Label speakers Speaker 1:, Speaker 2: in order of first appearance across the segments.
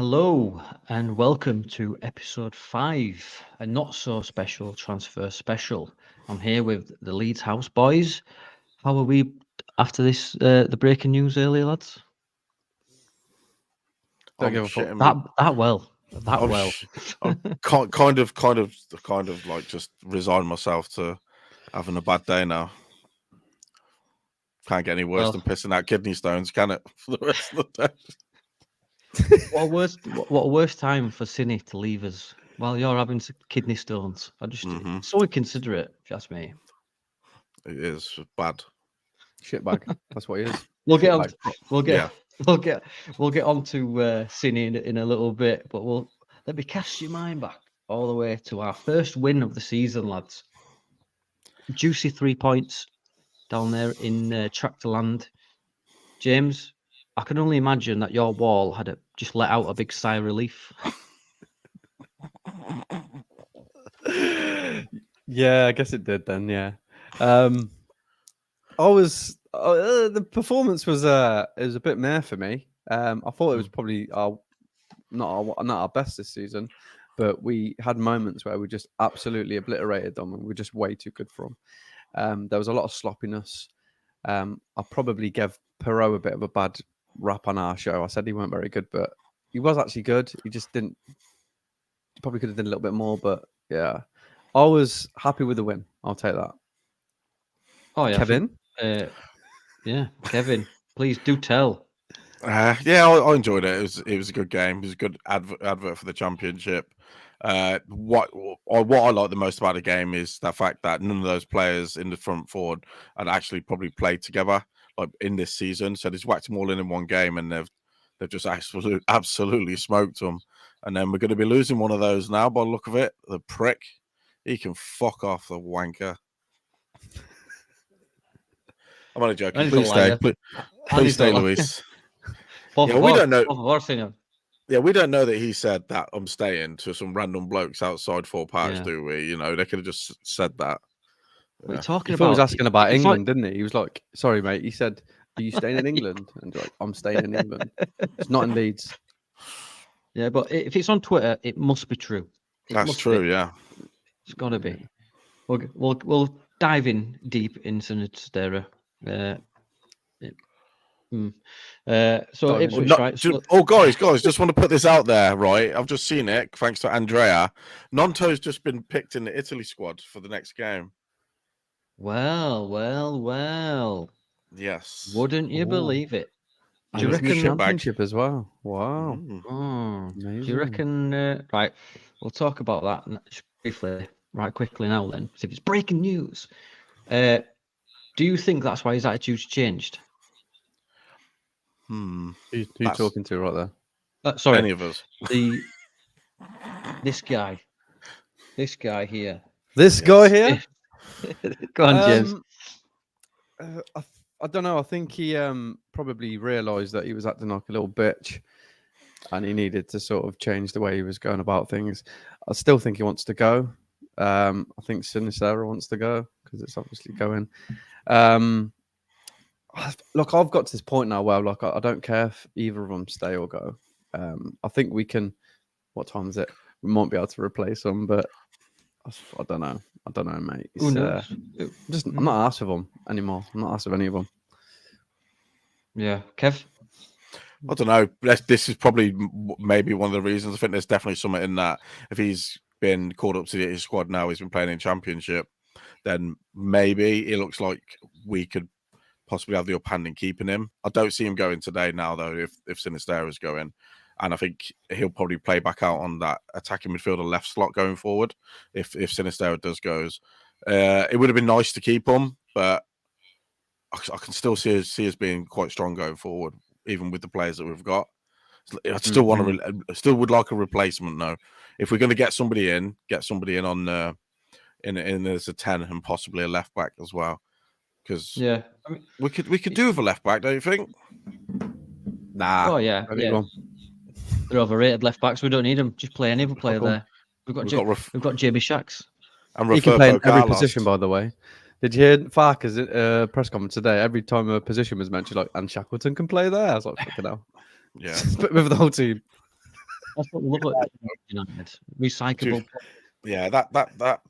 Speaker 1: Hello and welcome to episode 5, a not so special transfer special. I'm here with the Leeds House boys. How are we after this? The breaking news earlier, lads.
Speaker 2: Don't
Speaker 3: I'm
Speaker 2: give a fuck.
Speaker 3: shitting
Speaker 1: That
Speaker 3: me.
Speaker 1: that well, that
Speaker 3: I'm,
Speaker 1: well.
Speaker 3: I'm kind of like just resigned myself to having a bad day now. Can't get any worse
Speaker 1: Well-
Speaker 3: than pissing out kidney stones, can it? For the rest of the day.
Speaker 1: What a worst time for Cine to leave us while you're having kidney stones. So inconsiderate, if you ask me.
Speaker 3: It is bad.
Speaker 2: Shitbag. That's what he is.
Speaker 1: We'll get on.
Speaker 2: Shitbag.
Speaker 1: We'll get.
Speaker 3: Yeah.
Speaker 1: We'll get on to Cine in a little bit, but let me cast your mind back all the way to our first win of the season, lads. Juicy 3 points down there in Tractorland. James, I can only imagine that your wall had just let out a big sigh of relief.
Speaker 2: Yeah, I guess it did then. Yeah. I was the performance was it was a bit meh for me. I thought it was probably not our best this season, but we had moments where we just absolutely obliterated them and we're just way too good for them. There was a lot of sloppiness. I probably gave Perot a bit of a bad rap on our show. I said he weren't very good, but he was actually good. He just didn't. Probably could have done a little bit more, but yeah, I was happy with the win. I'll take that.
Speaker 1: Oh yeah,
Speaker 2: Kevin.
Speaker 1: Yeah, Kevin, please do tell.
Speaker 3: Yeah, I enjoyed it. It was a good game. It was a good advert for the championship. What I like the most about the game is the fact that none of those players in the front forward had actually probably played together like in this season. So they've whacked them all in one game, and they've just absolutely smoked them. And then we're going to be losing one of those now by the look of it. The prick, he can fuck off, the wanker. I'm only joking. Please stay. Please stay, Luis. Yeah, we don't know. Yeah, we don't know that he said that I'm staying to some random blokes outside Fort Parks, do we? You know, they could have just said that.
Speaker 1: We're talking
Speaker 2: He
Speaker 1: about.
Speaker 2: was asking about
Speaker 1: it's
Speaker 2: England, didn't he? He was like, "Sorry, mate." He said, "Are you staying in England?" And like, "I'm staying in England. It's not in Leeds."
Speaker 1: Yeah, but if it's on Twitter, it must be true.
Speaker 3: That's true. Yeah,
Speaker 1: it's got to be. We'll dive in deep into Nistera. So Ipswich, right?
Speaker 3: Guys, just want to put this out there, right? I've just seen it, thanks to Andrea. Nonto's just been picked in the Italy squad for the next game.
Speaker 1: Well.
Speaker 3: Yes.
Speaker 1: Wouldn't you believe it?
Speaker 2: Do you reckon the championship as well? Wow.
Speaker 1: Do you reckon? Right, we'll talk about that briefly, right quickly now. Then, if it's breaking news, do you think that's why his attitude's changed?
Speaker 2: Who you talking to right there?
Speaker 1: Sorry,
Speaker 3: any of us.
Speaker 1: This guy here.
Speaker 2: This guy here.
Speaker 1: Go on, James.
Speaker 2: I don't know. I think he probably realised that he was acting like a little bitch, and he needed to sort of change the way he was going about things. I still think he wants to go. I think Sinistera wants to go because it's obviously going. Look, I've got to this point now where like I don't care if either of them stay or go. I think we can. What time is it? We might be able to replace them, but I don't know. I don't know, mate.
Speaker 1: Who knows?
Speaker 2: I'm not asked with them anymore. I'm not asked with any of them.
Speaker 1: Yeah, Kev.
Speaker 3: I don't know. This is probably maybe one of the reasons. I think there's definitely something in that. If he's been called up to his squad now, he's been playing in Championship, then maybe it looks like we could possibly have the upper hand in keeping him. I don't see him going today now, though, if Sinistera is going. And I think he'll probably play back out on that attacking midfielder left slot going forward if Sinistera does goes. It would have been nice to keep him, but I can still see us being quite strong going forward, even with the players that we've got. I still still would like a replacement though. If we're going to get somebody in on in as a 10 and possibly a left back as well, because we could do with a left back, don't you think?
Speaker 2: Nah.
Speaker 1: Oh yeah. They're overrated left backs. We don't need them. Just play any other player there. We've got Jamie Shacks.
Speaker 2: He can play in every position, by the way. Did you hear Farker's press conference today? Every time a position was mentioned, like, and Shackleton can play there. I was like, fucking hell.
Speaker 3: Yeah.
Speaker 2: With the whole team.
Speaker 1: That's what we love at United. Recyclable.
Speaker 3: Yeah, that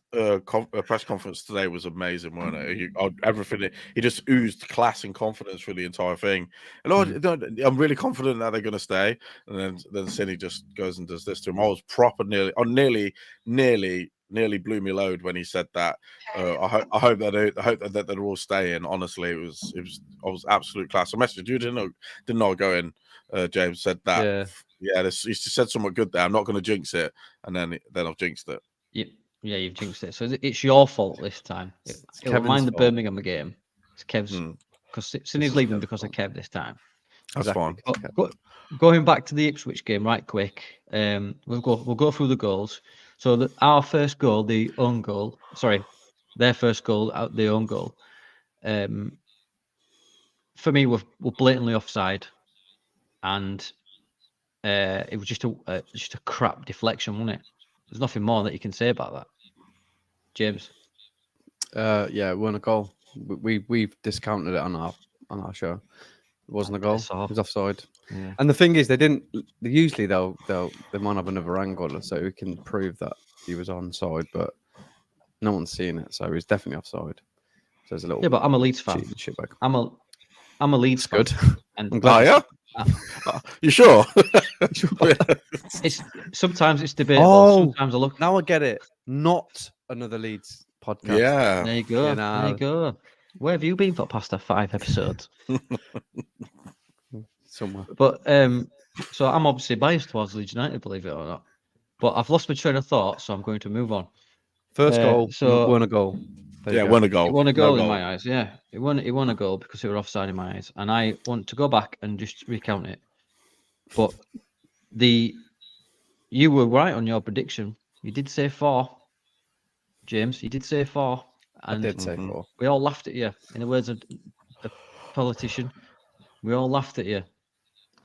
Speaker 3: press conference today was amazing, wasn't it? Everything he just oozed class and confidence through the entire thing. And I'm really confident that they're going to stay. And then Cine just goes and does this to him. I was proper nearly blew me load when he said that. I hope that they're all staying. Honestly, I was absolute class. I messaged you, didn't know going. James said that. Yeah, he just said something good there. I'm not going to jinx it, and then I've jinxed it.
Speaker 1: Yeah, you've jinxed it. So it's your fault this time. It'll mind the Birmingham game. It's Kev's because Cine's leaving because of Kev this time.
Speaker 3: That's fine.
Speaker 1: Going back to the Ipswich game, right quick. We'll go through the goals. So our first goal, their first goal, the own goal. For me, we're blatantly offside, and it was just a crap deflection, wasn't it? There's nothing more that you can say about that, James.
Speaker 2: Yeah, it wasn't a goal. We've discounted it on our show. It wasn't a goal. It was offside.
Speaker 1: Yeah.
Speaker 2: And the thing is, they didn't. Usually they might have another angle so we can prove that he was onside, but no one's seen it, so he's definitely offside. So there's a little.
Speaker 1: Yeah, but I'm a Leeds fan. I'm a Leeds fan.
Speaker 2: Good.
Speaker 1: And
Speaker 2: I'm glad.
Speaker 3: You sure?
Speaker 1: Sometimes it's debatable. Sometimes I look.
Speaker 2: Now I get it. Not another Leeds podcast.
Speaker 3: Yeah.
Speaker 1: There you go. There you go. Where have you been for the past 5 episodes?
Speaker 2: Somewhere.
Speaker 1: But so I'm obviously biased towards Leeds United, believe it or not. But I've lost my train of thought, so I'm going to move on.
Speaker 2: First goal, won a goal.
Speaker 3: Won a goal.
Speaker 1: It won a goal in my eyes. Yeah, it won a goal because it were offside in my eyes, and I want to go back and just recount it. But you were right on your prediction. You did say 4, James. You did say 4. And
Speaker 2: I did say 4.
Speaker 1: We all laughed at you. In the words of a politician, we all laughed at you,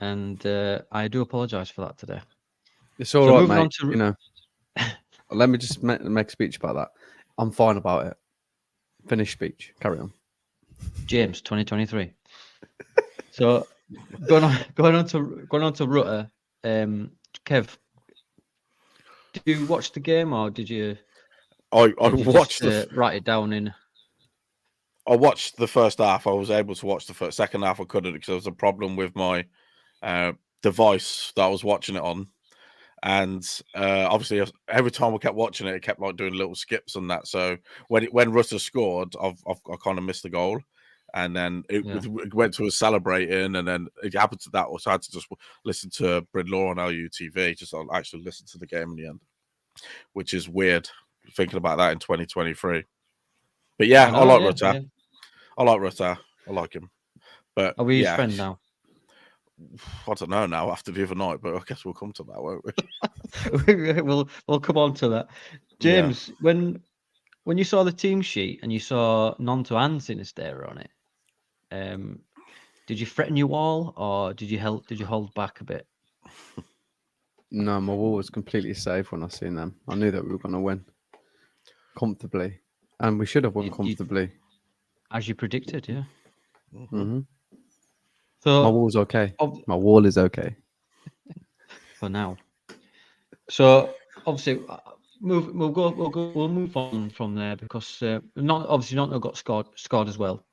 Speaker 1: and I do apologise for that today.
Speaker 2: It's all right, mate. Let me just make a speech about that. I'm fine about it. Finish speech. Carry on.
Speaker 1: James, 2023. So going on to Rutter. Kev, did you watch the game or did you?
Speaker 3: I watched
Speaker 1: write it down in.
Speaker 3: I watched the first half. I was able to watch the second half. I couldn't because there was a problem with my device that I was watching it on, and obviously every time I kept watching it, it kept doing little skips and that. So when Rutter scored, I kind of missed the goal, and then it went to us celebrating, and then it happened to that. Also, I had to just listen to Bridlaw on LUTV. Just actually listen to the game in the end, which is weird thinking about that in 2023. But yeah, I like Rutter. Yeah. I like Rutter. I like him. But
Speaker 1: are we his friend now?
Speaker 3: I don't know now after the other night, but I guess we'll come to that, won't we?
Speaker 1: we'll come on to that. James, when you saw the team sheet and you saw Nonto and Sinisterra on it, did you threaten you all, or did you hold back a bit?
Speaker 2: No, my wall was completely safe when I seen them. I knew that we were going to win comfortably, and we should have won comfortably,
Speaker 1: as you predicted. Yeah.
Speaker 2: Mm-hmm.
Speaker 1: So
Speaker 2: my wall's okay. My wall is okay
Speaker 1: for now. So obviously, we'll move on from there because not got scored as well,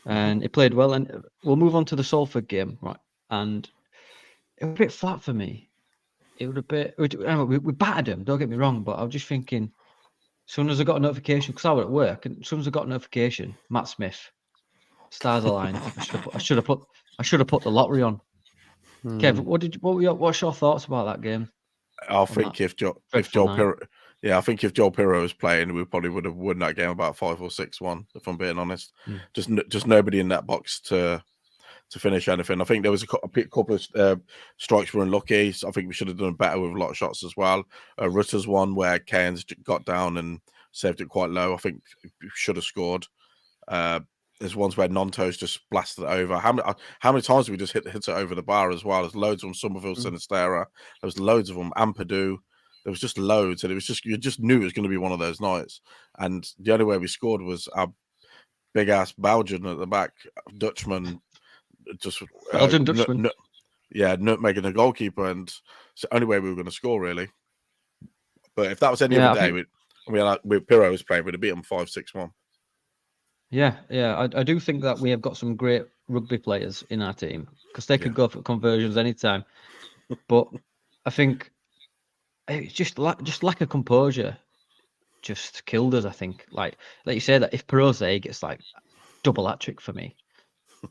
Speaker 1: and it played well. And we'll move on to the Salford game, right? And it was a bit flat for me. It would a bit. We battered them. Don't get me wrong, but I was just thinking, as soon as I got a notification, because I was at work, and as soon as I got a notification, Matt Smith, stars aligned. I should have put the lottery on. Kev, what's your thoughts about that game?
Speaker 3: I think if Joel Pirro was playing, we probably would have won that game about 5 or 6-1. If I'm being honest, just nobody in that box to finish anything. I think there was a couple of strikes were unlucky. So I think we should have done better with a lot of shots as well. Rutter's one where Cairns got down and saved it quite low. I think we should have scored. There's ones where Nonto's just blasted it over. How many times did we just hit it over the bar as well? There's loads of them. Somerville, Sinisterra. There was loads of them. Ampadu. There was just loads, and it was just you just knew it was going to be one of those nights. And the only way we scored was our big ass Belgian at the back, Dutchman. Just
Speaker 1: Belgian Dutchman.
Speaker 3: nutmegging the goalkeeper, and it's the only way we were going to score, really. But if that was any other day, with Pirro was playing, we'd have beat them 5-6-1.
Speaker 1: Yeah. I do think that we have got some great rugby players in our team because they could go for conversions anytime. But I think it's just lack of composure just killed us. I think, like you say, that if Pirro's there, he gets like double hat-trick for me.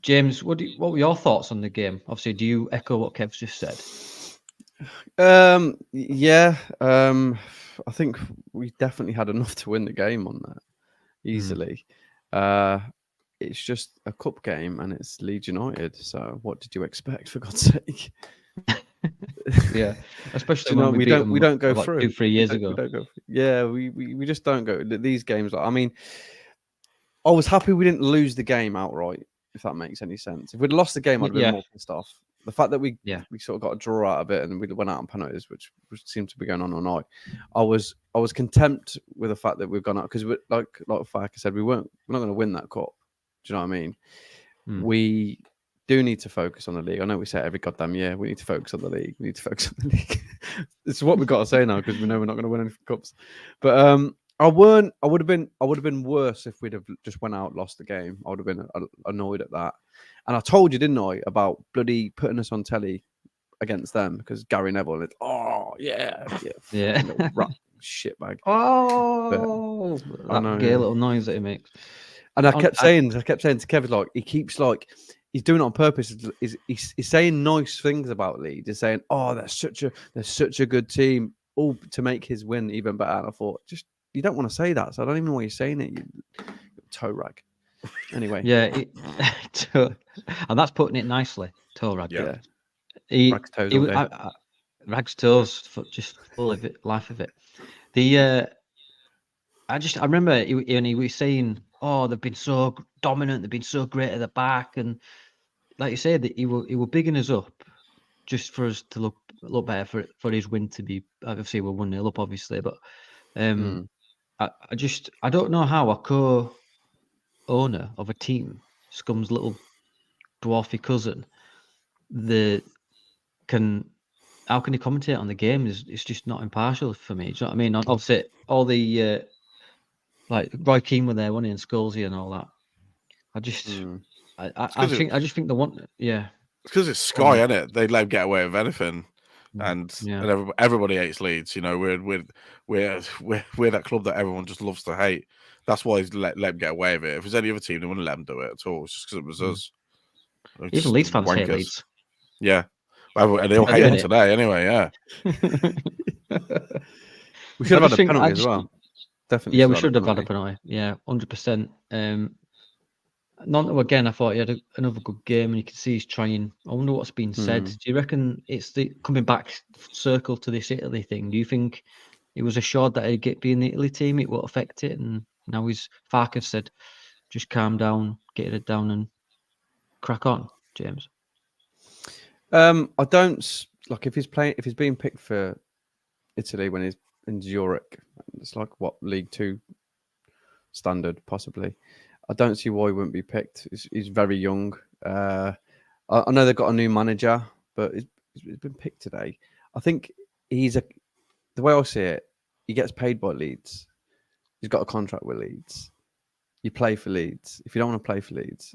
Speaker 1: James, what were your thoughts on the game? Obviously, do you echo what Kev's just said?
Speaker 2: Yeah. I think we definitely had enough to win the game on that easily. It's just a cup game and it's Leeds United. So what did you expect, for God's sake?
Speaker 1: Yeah, especially
Speaker 2: when
Speaker 1: we
Speaker 2: don't go
Speaker 1: like
Speaker 2: through
Speaker 1: 2-3 years ago.
Speaker 2: We just don't go these games. I mean, I was happy we didn't lose the game outright, if that makes any sense. If we'd lost the game, I'd have been more pissed off. The fact that we sort of got a draw out of it and we went out on penalties, which seemed to be going on all night, I was content with the fact that we've gone out because, like Fak said, we're not going to win that cup. Do you know what I mean? We do need to focus on the league. I know we say it every goddamn year. We need to focus on the league. We need to focus on the league. It's what we've got to say now because we know we're not going to win any cups. But I would have been worse if we'd have just went out, lost the game. I would have been annoyed at that. And I told you, didn't I, about bloody putting us on telly against them because Gary Neville. Rat shitbag.
Speaker 1: Oh, that gay little noise that he makes.
Speaker 2: And I kept saying to Kevin, like, he keeps like he's doing it on purpose. He's saying nice things about Leeds. He's saying, "Oh, they're such a good team," all to make his win even better. And I thought, just you don't want to say that, so I don't even know why you're saying it. You toe rag. Anyway,
Speaker 1: and that's putting it nicely. Toe rag.
Speaker 2: Yeah. Rags toes.
Speaker 1: Rags toes, just full of it, life of it. I remember he was saying, "Oh, they've been so dominant. They've been so great at the back," and like you said, that he were bigging us up just for us to look better for his win to be. Obviously, we're 1-0 up, obviously, but I don't know how a co-owner of a team, Scum's little dwarfy cousin, how can he commentate on the game? It's just not impartial for me. Do you know what I mean? Obviously, all the like Roy Keane were there, wasn't he, and Scholesy and all that. I just think they want,
Speaker 3: It's because it's Sky, isn't it? They let him get away with anything, and everybody hates Leeds. You know, we're that club that everyone just loves to hate. That's why he's let him get away with it. If it was any other team, they wouldn't let him do it at all. It's just because it was us.
Speaker 1: Even Leeds fans hate Leeds.
Speaker 3: Yeah, and they all hate him today anyway. Yeah.
Speaker 2: We should have had a penalty as well. Definitely.
Speaker 1: Yeah, we should have had a penalty. Yeah, 100%. Nonto again, I thought he had another good game, and you can see he's trying. I wonder what's been said. Do you reckon it's the coming back circle to this Italy thing? Do you think he was assured that he'd be in the Italy team, it won't affect it, and now Farkas said, just calm down, get it down, and crack on, James?
Speaker 2: I don't like if he's being picked for Italy when he's in Zurich. It's like what League 2 standard, possibly. I don't see why he wouldn't be picked. He's very young. I know they've got a new manager, but he's been picked today. I think the way I see it, he gets paid by Leeds. He's got a contract with Leeds. You play for Leeds. If you don't want to play for Leeds,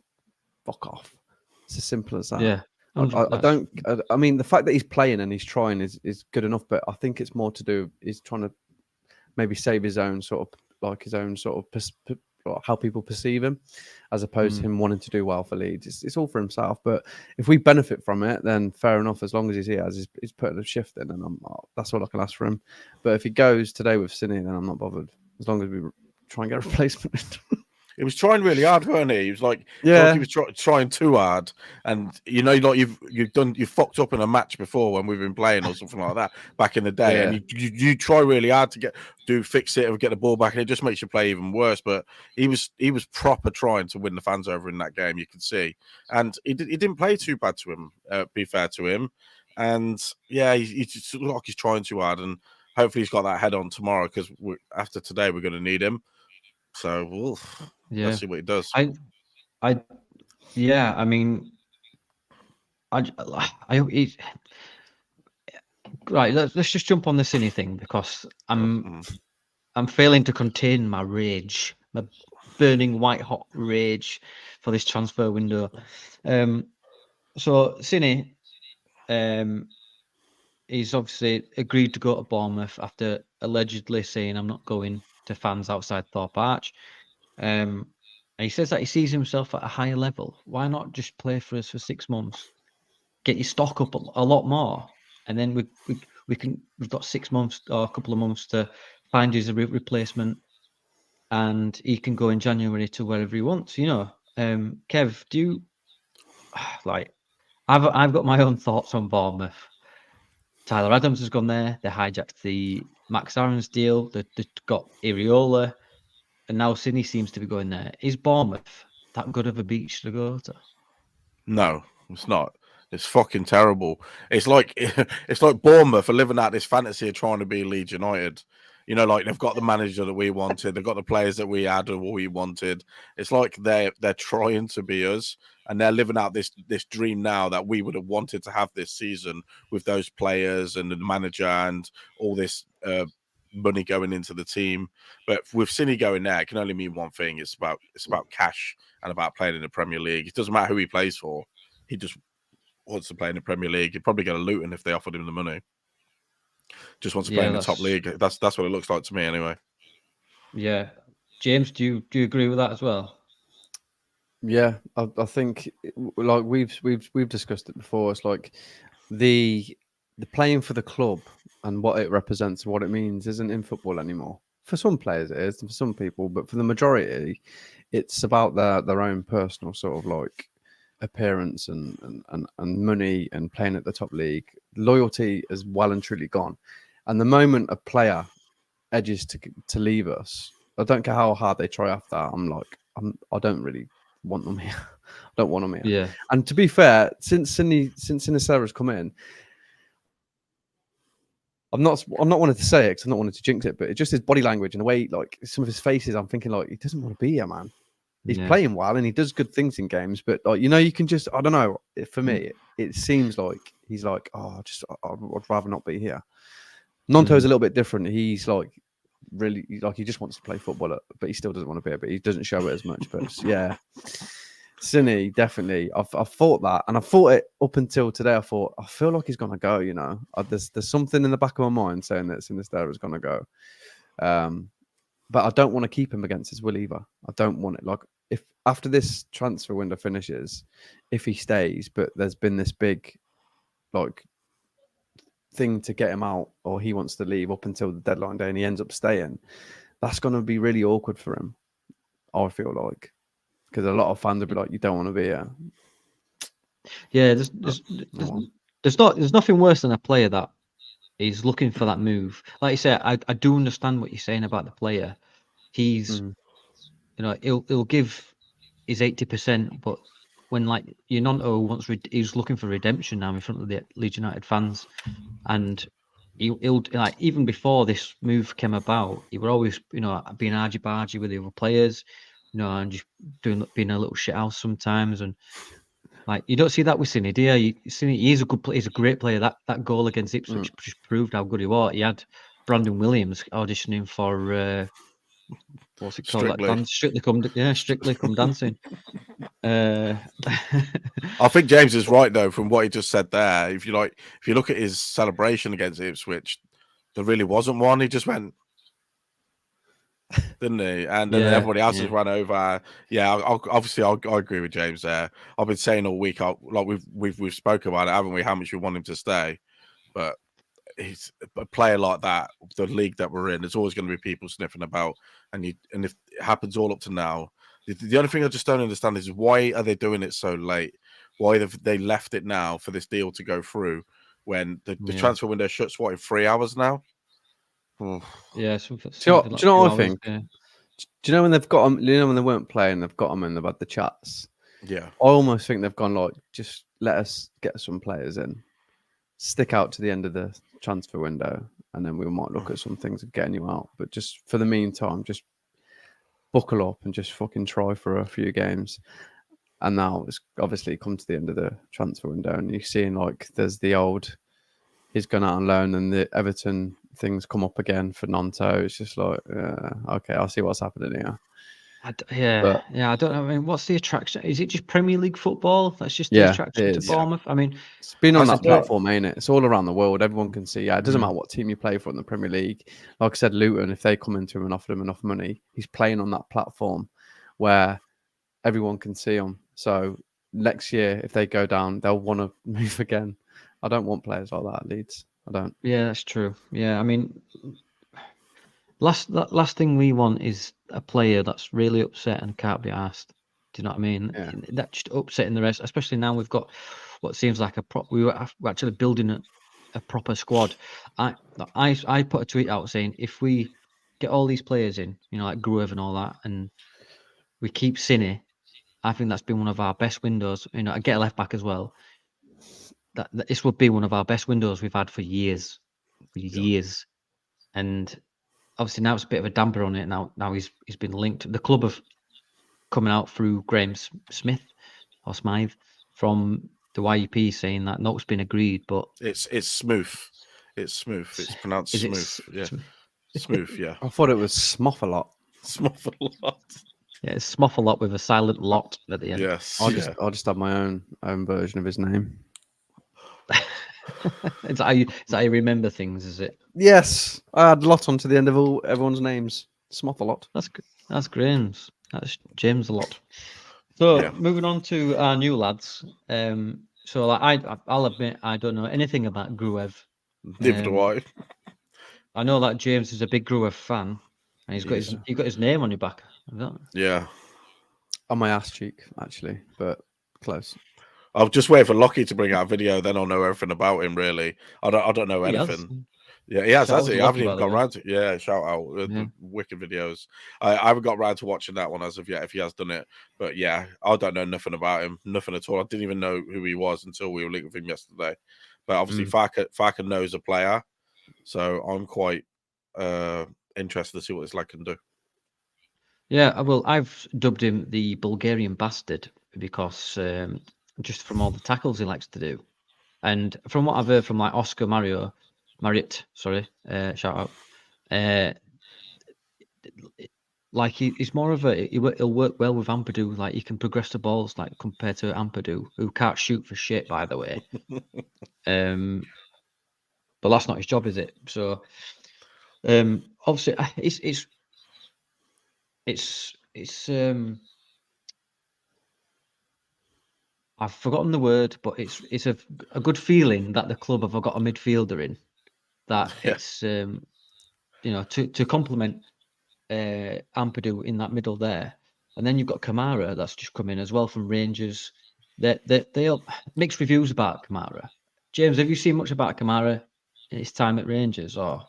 Speaker 2: fuck off. It's as simple as that.
Speaker 1: Yeah.
Speaker 2: I mean, the fact that he's playing and he's trying is good enough, but I think it's more to do. He's trying to maybe save his own sort of how people perceive him, as opposed to him wanting to do well for Leeds. It's all for himself. But if we benefit from it, then fair enough. As long as he's here, he's putting a shift in, and that's all I can ask for him. But if he goes today with Cine, then I'm not bothered. As long as we try and get a replacement.
Speaker 3: He was trying really hard, weren't he? He was like, he was trying too hard, and you know, like you've fucked up in a match before when we've been playing or something like that back in the day, and you try really hard to fix it or get the ball back, and it just makes you play even worse. But he was proper trying to win the fans over in that game, you could see, and he didn't play too bad to him. Be fair to him, and he just looked like he's trying too hard, and hopefully he's got that head on tomorrow because after today we're going to need him. So let's see what he does.
Speaker 1: I mean, Right, let's just jump on the Cine thing because I'm failing to contain my rage, my burning white hot rage for this transfer window. So Cine, he's obviously agreed to go to Bournemouth after allegedly saying I'm not going to fans outside Thorpe Arch. And he says that he sees himself at a higher level. Why not just play for us for 6 months? Get your stock up a lot more, and then we've got 6 months or a couple of months to find his replacement, and he can go in January to wherever he wants. Kev, do you like? I've got my own thoughts on Bournemouth. Tyler Adams has gone there. They hijacked the Max Aarons deal. They got Iriola, and now Cine seems to be going there. Is Bournemouth that good of a beach to go to?
Speaker 3: No, it's not. It's fucking terrible. It's like Bournemouth are living out this fantasy of trying to be Leeds United. Like they've got the manager that we wanted, they've got the players that we had or we wanted. It's like they're trying to be us, and they're living out this dream now that we would have wanted to have this season with those players and the manager and all this money going into the team. But with Cine going there, it can only mean one thing. It's about cash and about playing in the Premier League. It doesn't matter who he plays for. He just wants to play in the Premier League. He'd probably go to Luton if they offered him the money. Just wants to play in the top league. That's what it looks like to me, anyway.
Speaker 1: Yeah, James, do you agree with that as well?
Speaker 2: Yeah, I think like we've discussed it before. It's like the playing for the club and what it represents, what it means, isn't in football anymore. For some players, it is, and for some people, but for the majority, it's about their own personal sort of like appearance and money and playing at the top league. Loyalty is well and truly gone. And the moment a player edges to leave us, I don't care how hard they try after that. I don't really want them here. I don't want them here.
Speaker 1: Yeah.
Speaker 2: And to be fair, since Sinisterra's come in, I'm not wanting to say it because I'm not wanting to jinx it, but it's just his body language and the way, like some of his faces, I'm thinking like he doesn't want to be here, man. He's playing well and he does good things in games, but like you can just, I don't know. For me, it seems like he's like, I'd rather not be here. Nonto's a little bit different. He's like really like he just wants to play football, but he still doesn't want to be here. But he doesn't show it as much. But yeah, Cine definitely. I've thought that, and I thought it up until today. I thought I feel like he's gonna go. There's something in the back of my mind saying that Sinisterra is gonna go. But I don't want to keep him against his will either. I don't want it. Like if after this transfer window finishes, if he stays, but there's been this big like thing to get him out, or he wants to leave up until the deadline day and he ends up staying, that's going to be really awkward for him. I feel like, because a lot of fans will be like, "You don't want to be here."
Speaker 1: Yeah, there's nothing worse than a player that is looking for that move. Like you said, I do understand what you're saying about the player. He's, he'll give his 80%, but when like Yononto he's looking for redemption now in front of the Leeds United fans, and he'll like even before this move came about, he would always being argy-bargy with the other players, and just being a little shithouse sometimes, and like you don't see that with Cine, do you? He's a good player. He's a great player. That goal against Ipswich just proved how good he was. He had Brandon Williams auditioning for what's it called?
Speaker 3: Strictly.
Speaker 1: Strictly Come Dancing.
Speaker 3: I think James is right though, from what he just said there. If you look at his celebration against Ipswich, there really wasn't one. He just went, didn't he? And then everybody else has run over. Yeah, I agree with James there. I've been saying all week, like we've spoken about it, haven't we? How much we want him to stay, but he's a player like that. The league that we're in, there's always going to be people sniffing about, and if it happens all up to now, the only thing I just don't understand is why are they doing it so late? Why have they left it now for this deal to go through when the transfer window shuts in 3 hours now?
Speaker 1: Yeah,
Speaker 2: do you know what I think? Yeah. Do you know when they've got them? When they weren't playing, they've got them and they've had the chats.
Speaker 3: Yeah,
Speaker 2: I almost think they've gone like, just let us get some players in, stick out to the end of the transfer window, and then we might look at some things of getting you out. But just for the meantime, just buckle up and just fucking try for a few games. And now it's obviously come to the end of the transfer window, and you're seeing like there's the old, he's gone out on loan, and the Everton things come up again for Nonto. It's just like, okay, I'll see what's happening here.
Speaker 1: I
Speaker 2: But-
Speaker 1: don't know. I mean, what's the attraction? Is it just Premier League football? That's just the
Speaker 2: Yeah,
Speaker 1: attraction
Speaker 2: it
Speaker 1: to
Speaker 2: is.
Speaker 1: Bournemouth. I mean,
Speaker 2: It's been on
Speaker 3: Has
Speaker 2: that
Speaker 3: to do it.
Speaker 2: platform, ain't it? It's all around the world. Everyone can see. Yeah, it doesn't matter what team you play for in the Premier League. Like I said, Luton, if they come into him and offer him enough money, he's playing on that platform where everyone can see him. So next year, if they go down, they'll want to move again. I don't want players like that at Leeds. I don't.
Speaker 1: yeah, that's true. Yeah, I mean, last thing we want is a player that's really upset and can't be asked. Do you know what I mean?
Speaker 2: Yeah.
Speaker 1: That just upsetting the rest, especially now we've got what seems like we're actually building a proper squad. I put a tweet out saying if we get all these players in, like Gruev and all that, and we keep Cine, I think that's been one of our best windows. I get a left back as well. That this would be one of our best windows we've had for years, and obviously now it's a bit of a damper on it. Now he's been linked. The club have coming out through Graham Smith or Smythe from the YEP saying that note's been agreed, but
Speaker 3: It's smooth. It's smooth. It's pronounced
Speaker 1: is it
Speaker 3: smooth. Yeah, smooth. Yeah,
Speaker 2: I thought it was Smoff a lot.
Speaker 3: smooth a lot.
Speaker 1: Yeah, it's Smoff a lot with a silent lot at the end.
Speaker 3: Yes.
Speaker 2: I'll just have my own version of his name.
Speaker 1: It's how you remember things, is it?
Speaker 2: Yes, I had lot onto the end of everyone's names. Smoff a lot.
Speaker 1: That's Graham's. That's James a lot. So
Speaker 3: Yeah.
Speaker 1: moving on to our new lads. So like I'll admit I don't know anything about Gruev.
Speaker 3: Neither do I.
Speaker 1: I know that James is a big Gruev fan, and he's got his name on your back.
Speaker 3: Yeah.
Speaker 2: On my ass cheek, actually, but close.
Speaker 3: I'll just wait for Lockie to bring out a video, then I'll know everything about him. Really, I don't know
Speaker 1: He has.
Speaker 3: anything. Yeah, he has,
Speaker 1: Shout out
Speaker 3: hasn't
Speaker 1: to
Speaker 3: he? I haven't
Speaker 1: Lockie,
Speaker 3: even
Speaker 1: by the
Speaker 3: got
Speaker 1: way.
Speaker 3: around to. Yeah, shout out
Speaker 1: Yeah.
Speaker 3: the wicked videos. I haven't got around to watching that one as of yet. If he has done it, but yeah, I don't know nothing about him, nothing at all. I didn't even know who he was until we were linked with him yesterday. But obviously, Farker knows a player, so I'm quite interested to see what this lad can do.
Speaker 1: Yeah, well, I've dubbed him the Bulgarian bastard because just from all the tackles he likes to do, and from what I've heard from like Oscar Marriott, sorry, shout out, like he's more of he'll work well with Ampadu. Like he can progress the balls, like compared to Ampadu, who can't shoot for shit, by the way. But that's not his job, is it? So, obviously, it's I've forgotten the word, but it's a good feeling that the club have got a midfielder in that
Speaker 3: Yeah.
Speaker 1: it's to complement Ampadu in that middle there, and then you've got Kamara that's just come in as well from Rangers. They'll mixed reviews about Kamara. James, have you seen much about Kamara in his time at Rangers or?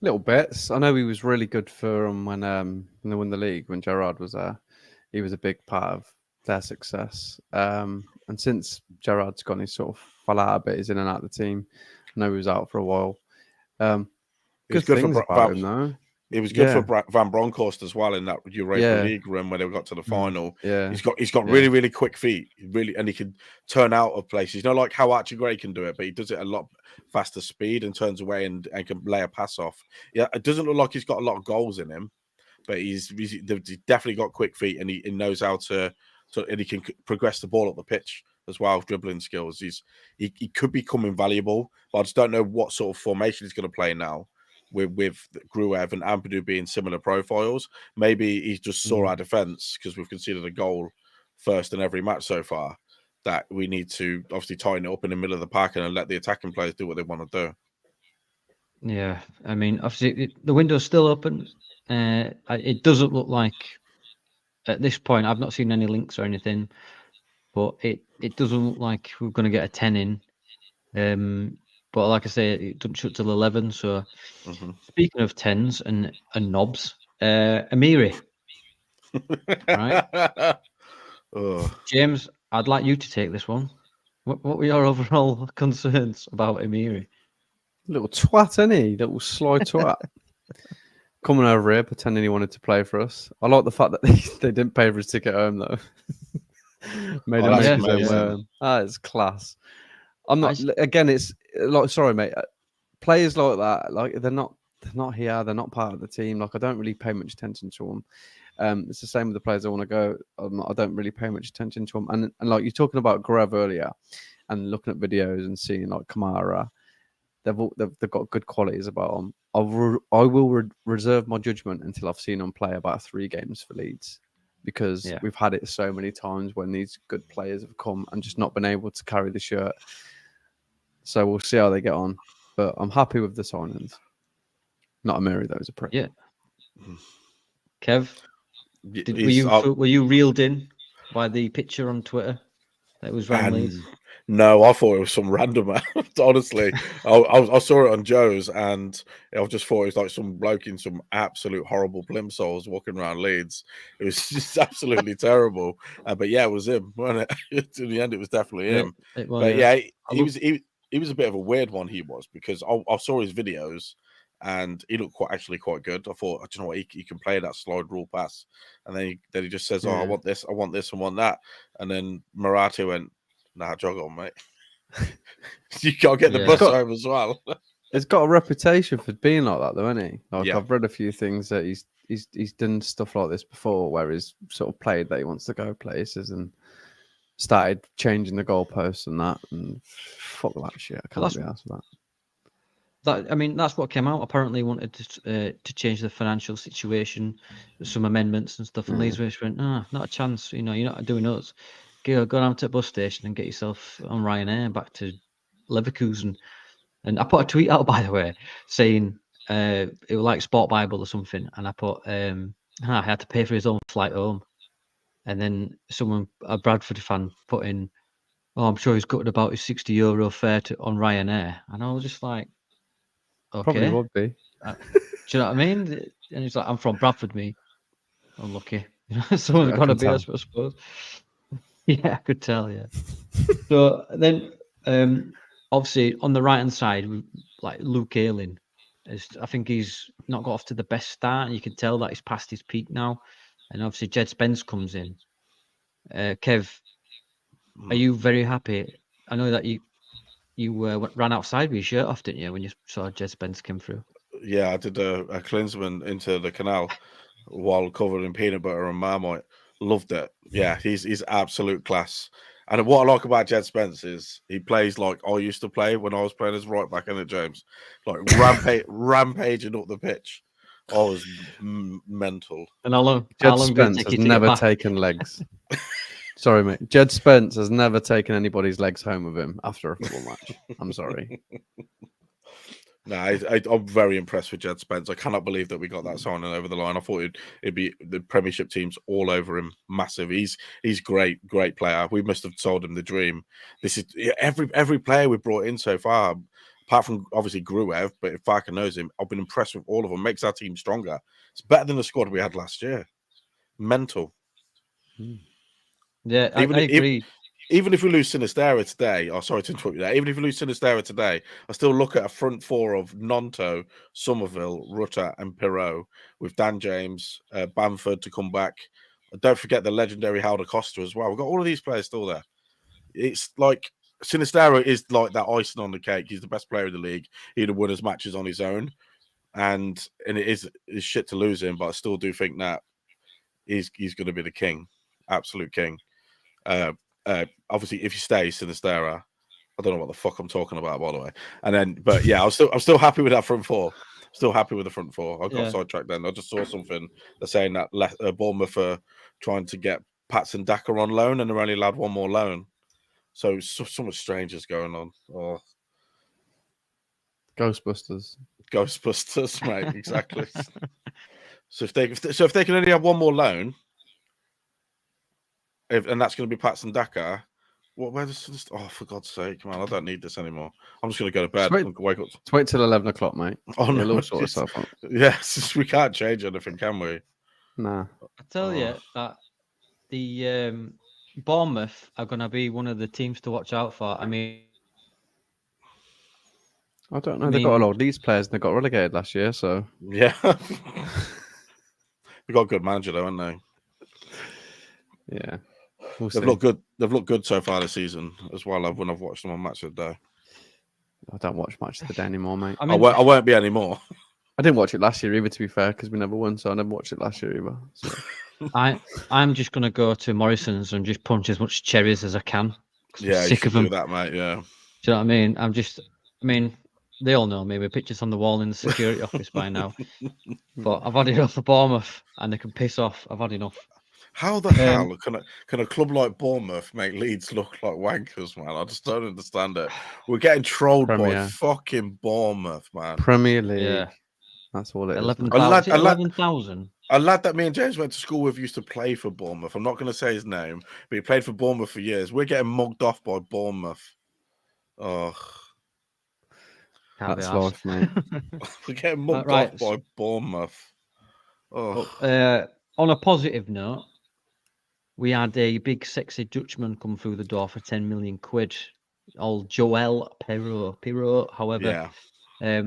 Speaker 2: Little bits. I know he was really good for them when they won the league when Gerrard was there. He was a big part of their success. And since Gerrard's gone, he's sort of fell out a bit. He's in and out of the team. I know he was out for a while. Good things about him, though.
Speaker 3: It was good for Van Bronckhorst as well in that Europa League run when they got to the final.
Speaker 2: Yeah,
Speaker 3: he's got really, really quick feet, and he can turn out of places. Like how Archie Gray can do it, but he does it a lot faster speed and turns away and can lay a pass off. Yeah, it doesn't look like he's got a lot of goals in him, but he's definitely got quick feet, and he knows how to and he can progress the ball up the pitch as well, dribbling skills. He could become invaluable, but I just don't know what sort of formation he's going to play now. With Gruev and Ampadu being similar profiles, maybe he just saw our defense because we've conceded a goal first in every match so far. That we need to obviously tighten it up in the middle of the pack and let the attacking players do what they want to do.
Speaker 1: Yeah, I mean, obviously the window's still open. It doesn't look like at this point. I've not seen any links or anything, but it doesn't look like we're going to get a 10 in. But like I say, it doesn't shut till 11. So speaking of 10s and knobs, Amiri. Right. James, I'd like you to take this one. What were your overall concerns about Amiri?
Speaker 2: Little twat, isn't he? Little sly twat. Coming over here, pretending he wanted to play for us. I like the fact that they didn't pay for his ticket home, though. Made
Speaker 3: Oh,
Speaker 2: him
Speaker 3: that's
Speaker 2: make his own
Speaker 3: amazing.
Speaker 2: worm. It's class. I'm not.
Speaker 1: I-
Speaker 2: Again, it's like sorry, mate. Players like that, like they're not here. They're not part of the team. Like I don't really pay much attention to them. It's the same with the players I want to go. I don't really pay much attention to them. And like you're talking about Grev earlier, and looking at videos and seeing like Kamara, they've got good qualities about them. I will reserve my judgment until I've seen them play about 3 games for Leeds, because we've had it so many times when these good players have come and just not been able to carry the shirt. So we'll see how they get on. But I'm happy with the signings. Not Amiri, though, is a prick.
Speaker 1: Yeah. Kev,
Speaker 3: He's
Speaker 1: were you reeled in by the picture on Twitter that was Ryan Leeds?
Speaker 3: No, I thought it was some random. Honestly, I saw it on Joe's, and I just thought it was like some bloke in some absolute horrible plimsolls walking around Leeds. It was just absolutely terrible. But yeah, it was him. Wasn't it? In the end, it was definitely him. But yeah, he was a bit of a weird one. He was, because I saw his videos, and he looked actually quite good. I thought, you know what, he can play that slide rule pass, and then he just says, "Oh, I want this, I want this, I want that," and then Marathi went, "Nah, jog on, mate." You gotta get the bus home as well.
Speaker 2: He's got a reputation for being like that, though, hasn't he? Like
Speaker 3: Yeah.
Speaker 2: I've read a few things that he's done stuff like this before, where he's sort of played that he wants to go places and started changing the goalposts and that. And fuck that shit. I can't be asked with that.
Speaker 1: I mean, that's what came out. Apparently, he wanted to change the financial situation, some amendments and stuff. And Leeds just went, not a chance. You know, you're not doing us. Go down to the bus station and get yourself on Ryanair back to Leverkusen. And I put a tweet out, by the way, saying it was like Sport Bible or something. And I put, I had to pay for his own flight home. And then a Bradford fan, put in, "Oh, I'm sure he's gutted about his €60 fare on Ryanair." And I was just like, okay.
Speaker 2: Probably would be.
Speaker 1: Do you know what I mean? And he's like, "I'm from Bradford, me. Unlucky." You know, someone's got to be, I suppose. Yeah, I could tell. Yeah. So then, obviously, on the right hand side, like Luke Ayling, I think he's not got off to the best start, and you can tell that he's past his peak now. And obviously, Jed Spence comes in. Kev, are you very happy? I know that you ran outside with your shirt off, didn't you, when you saw Jed Spence come through?
Speaker 3: Yeah, I did a Klinsmann into the canal while covered in peanut butter and Marmite. Loved it. Yeah, he's absolute class. And what I like about Jed Spence is he plays like I used to play when I was playing as right back in the James, like rampaging up the pitch. I was mental.
Speaker 1: And how long?
Speaker 2: Jed Spence has never taken legs. Sorry, mate. Jed Spence has never taken anybody's legs home with him after a football match. I'm sorry.
Speaker 3: No, I'm very impressed with Jed Spence. I cannot believe that we got that signing over the line. I thought it'd be the Premiership teams all over him. Massive. He's great player. We must have sold him the dream. This is every player we've brought in so far, apart from obviously Gruev, but if Farker knows him, I've been impressed with all of them. Makes our team stronger. It's better than the squad we had last year. Mental.
Speaker 1: Yeah, I agree.
Speaker 3: Even if we lose Sinistera today, sorry to interrupt you there. Even if we lose Sinistera today, I still look at a front four of Nonto, Somerville, Rutter, and Pirot with Dan James, Bamford to come back. Don't forget the legendary Halder Costa as well. We've got all of these players still there. It's like Sinistera is like that icing on the cake. He's the best player in the league. He'd have won his matches on his own, and it's shit to lose him. But I still do think that he's going to be the king, absolute king. Obviously, if you stay Sinistera, I don't know what the fuck I'm talking about, by the way. And then, but yeah, I'm still happy with that front four. Still happy with the front four. I got sidetracked then. I just saw something they're saying that Bournemouth are trying to get Patson Daka on loan, and they're only allowed one more loan. So something strange is going on. Oh.
Speaker 2: Ghostbusters,
Speaker 3: mate. Exactly. So if they can only have one more loan. And that's going to be Patson Daka. Where does this? Oh, for God's sake, man! I don't need this anymore. I'm just going to go to bed and wake up.
Speaker 2: Wait till 11 o'clock, mate.
Speaker 3: Oh no,
Speaker 2: it'll sort itself out.
Speaker 3: Yes, we can't change anything, can we?
Speaker 2: Nah.
Speaker 1: I tell you that the Bournemouth are going to be one of the teams to watch out for. I mean,
Speaker 2: I don't know. They got a lot of these players, and they got relegated last year. So
Speaker 3: yeah, they got a good manager, though, haven't they?
Speaker 2: Yeah. We'll
Speaker 3: They've
Speaker 2: see.
Speaker 3: looked good. They've looked good so far this season as well. When I've watched them on Match of the Day.
Speaker 2: I don't watch Match of the Day anymore, mate.
Speaker 1: I
Speaker 3: I
Speaker 1: mean,
Speaker 3: won't be anymore.
Speaker 2: I didn't watch it last year either, to be fair, because we never won, so I never watched it last year either. So.
Speaker 1: I'm just gonna go to Morrison's and just punch as much cherries as I can. 'Cause I'm
Speaker 3: Yeah, you
Speaker 1: sick
Speaker 3: should
Speaker 1: of them.
Speaker 3: do that, mate. Yeah.
Speaker 1: Do you know what I mean? I mean, they all know me. With pictures on the wall in the security office by now. But I've had enough of Bournemouth, and they can piss off. I've had enough.
Speaker 3: How the hell can a club like Bournemouth make Leeds look like wankers, man? I just don't understand it. We're getting trolled by fucking Bournemouth, man.
Speaker 2: Premier League.
Speaker 1: Yeah.
Speaker 2: That's all it is.
Speaker 1: 11,000.
Speaker 3: A lad that me and James went to school with used to play for Bournemouth. I'm not going to say his name, but he played for Bournemouth for years. We're getting mugged off by Bournemouth. Oh,
Speaker 2: that's life, mate.
Speaker 3: We're getting mugged off by Bournemouth.
Speaker 1: Oh. On a positive note, we had a big sexy Dutchman come through the door for 10 million quid. Old Joel Pirot, however.
Speaker 3: Yeah.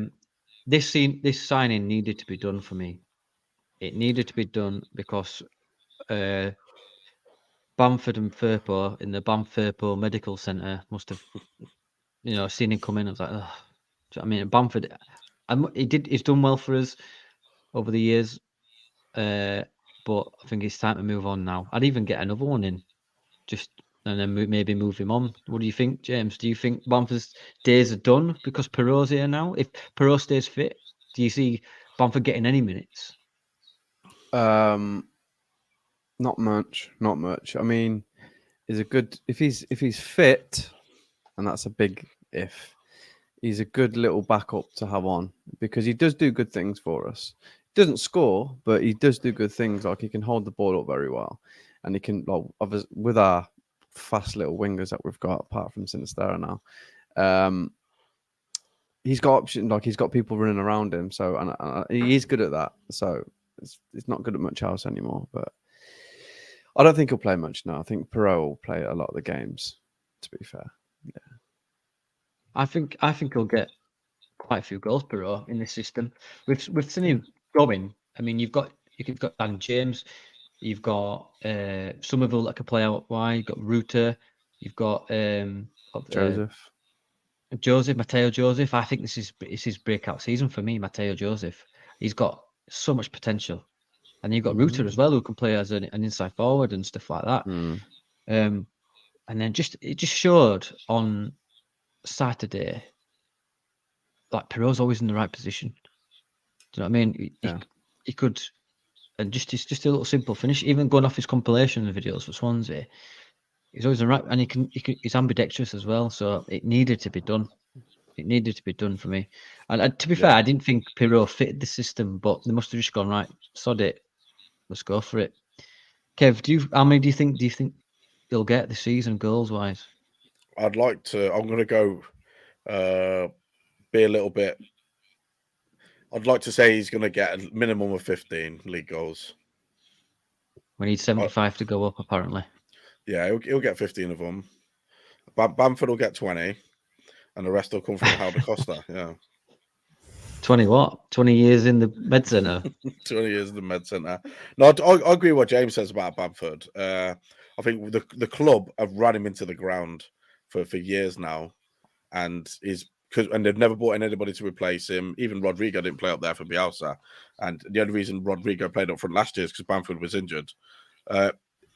Speaker 1: This signing needed to be done for me. It needed to be done because Bamford and Firpo in the Firpo Medical Centre must have, seen him come in. I was like, oh. Do you know what I mean? Bamford, he's done well for us over the years, but I think it's time to move on now. I'd even get another one in, and then maybe move him on. What do you think, James? Do you think Bamford's days are done because Pirot's here now? If Pirot stays fit, do you see Bamford getting any minutes?
Speaker 2: Not much. I mean, if he's fit, and that's a big if. He's a good little backup to have on because he does do good things for us. He doesn't score, but he does do good things. Like he can hold the ball up very well, and he can, with our fast little wingers that we've got, apart from Sinistera now, he's got options. Like he's got people running around him. So and he's good at that. So it's not good at much else anymore. But I don't think he'll play much now. I think Pirot will play a lot of the games. To be fair, yeah.
Speaker 1: I think he'll get quite a few goals per hour in this system. We've seen him going. I mean, you've got Dan James, you've got Somerville that could play out wide. You've got Ruter, you've got Mateo Joseph. I think this is his breakout season for me. Mateo Joseph, he's got so much potential, and you've got Ruter as well, who can play as an inside forward and stuff like that. And then it just showed on Saturday, like Pirot's always in the right position. Do you know what I mean? He could, and just a little simple finish. Even going off his compilation videos for Swansea, he's always in the right, and he's ambidextrous as well. So it needed to be done. It needed to be done for me. And to be fair, I didn't think Pirot fitted the system, but they must have just gone right. Sod it, let's go for it. Kev, how many do you think he'll get this season goals wise?
Speaker 3: I'd like to. I'm going to go. Be a little bit. I'd like to say he's going to get a minimum of 15 league goals.
Speaker 1: We need 75 to go up, apparently.
Speaker 3: Yeah, he'll get 15 of them. Bamford will get 20, and the rest will come from Halder Costa. Yeah.
Speaker 1: 20 what? 20 years in the med centre?
Speaker 3: 20 years in the med centre. No, I agree with what James says about Bamford. I think the club have run him into the ground for years now, and they've never brought in anybody to replace him. Even Rodrigo didn't play up there for Bielsa, and the only reason Rodrigo played up front last year is because Bamford was injured.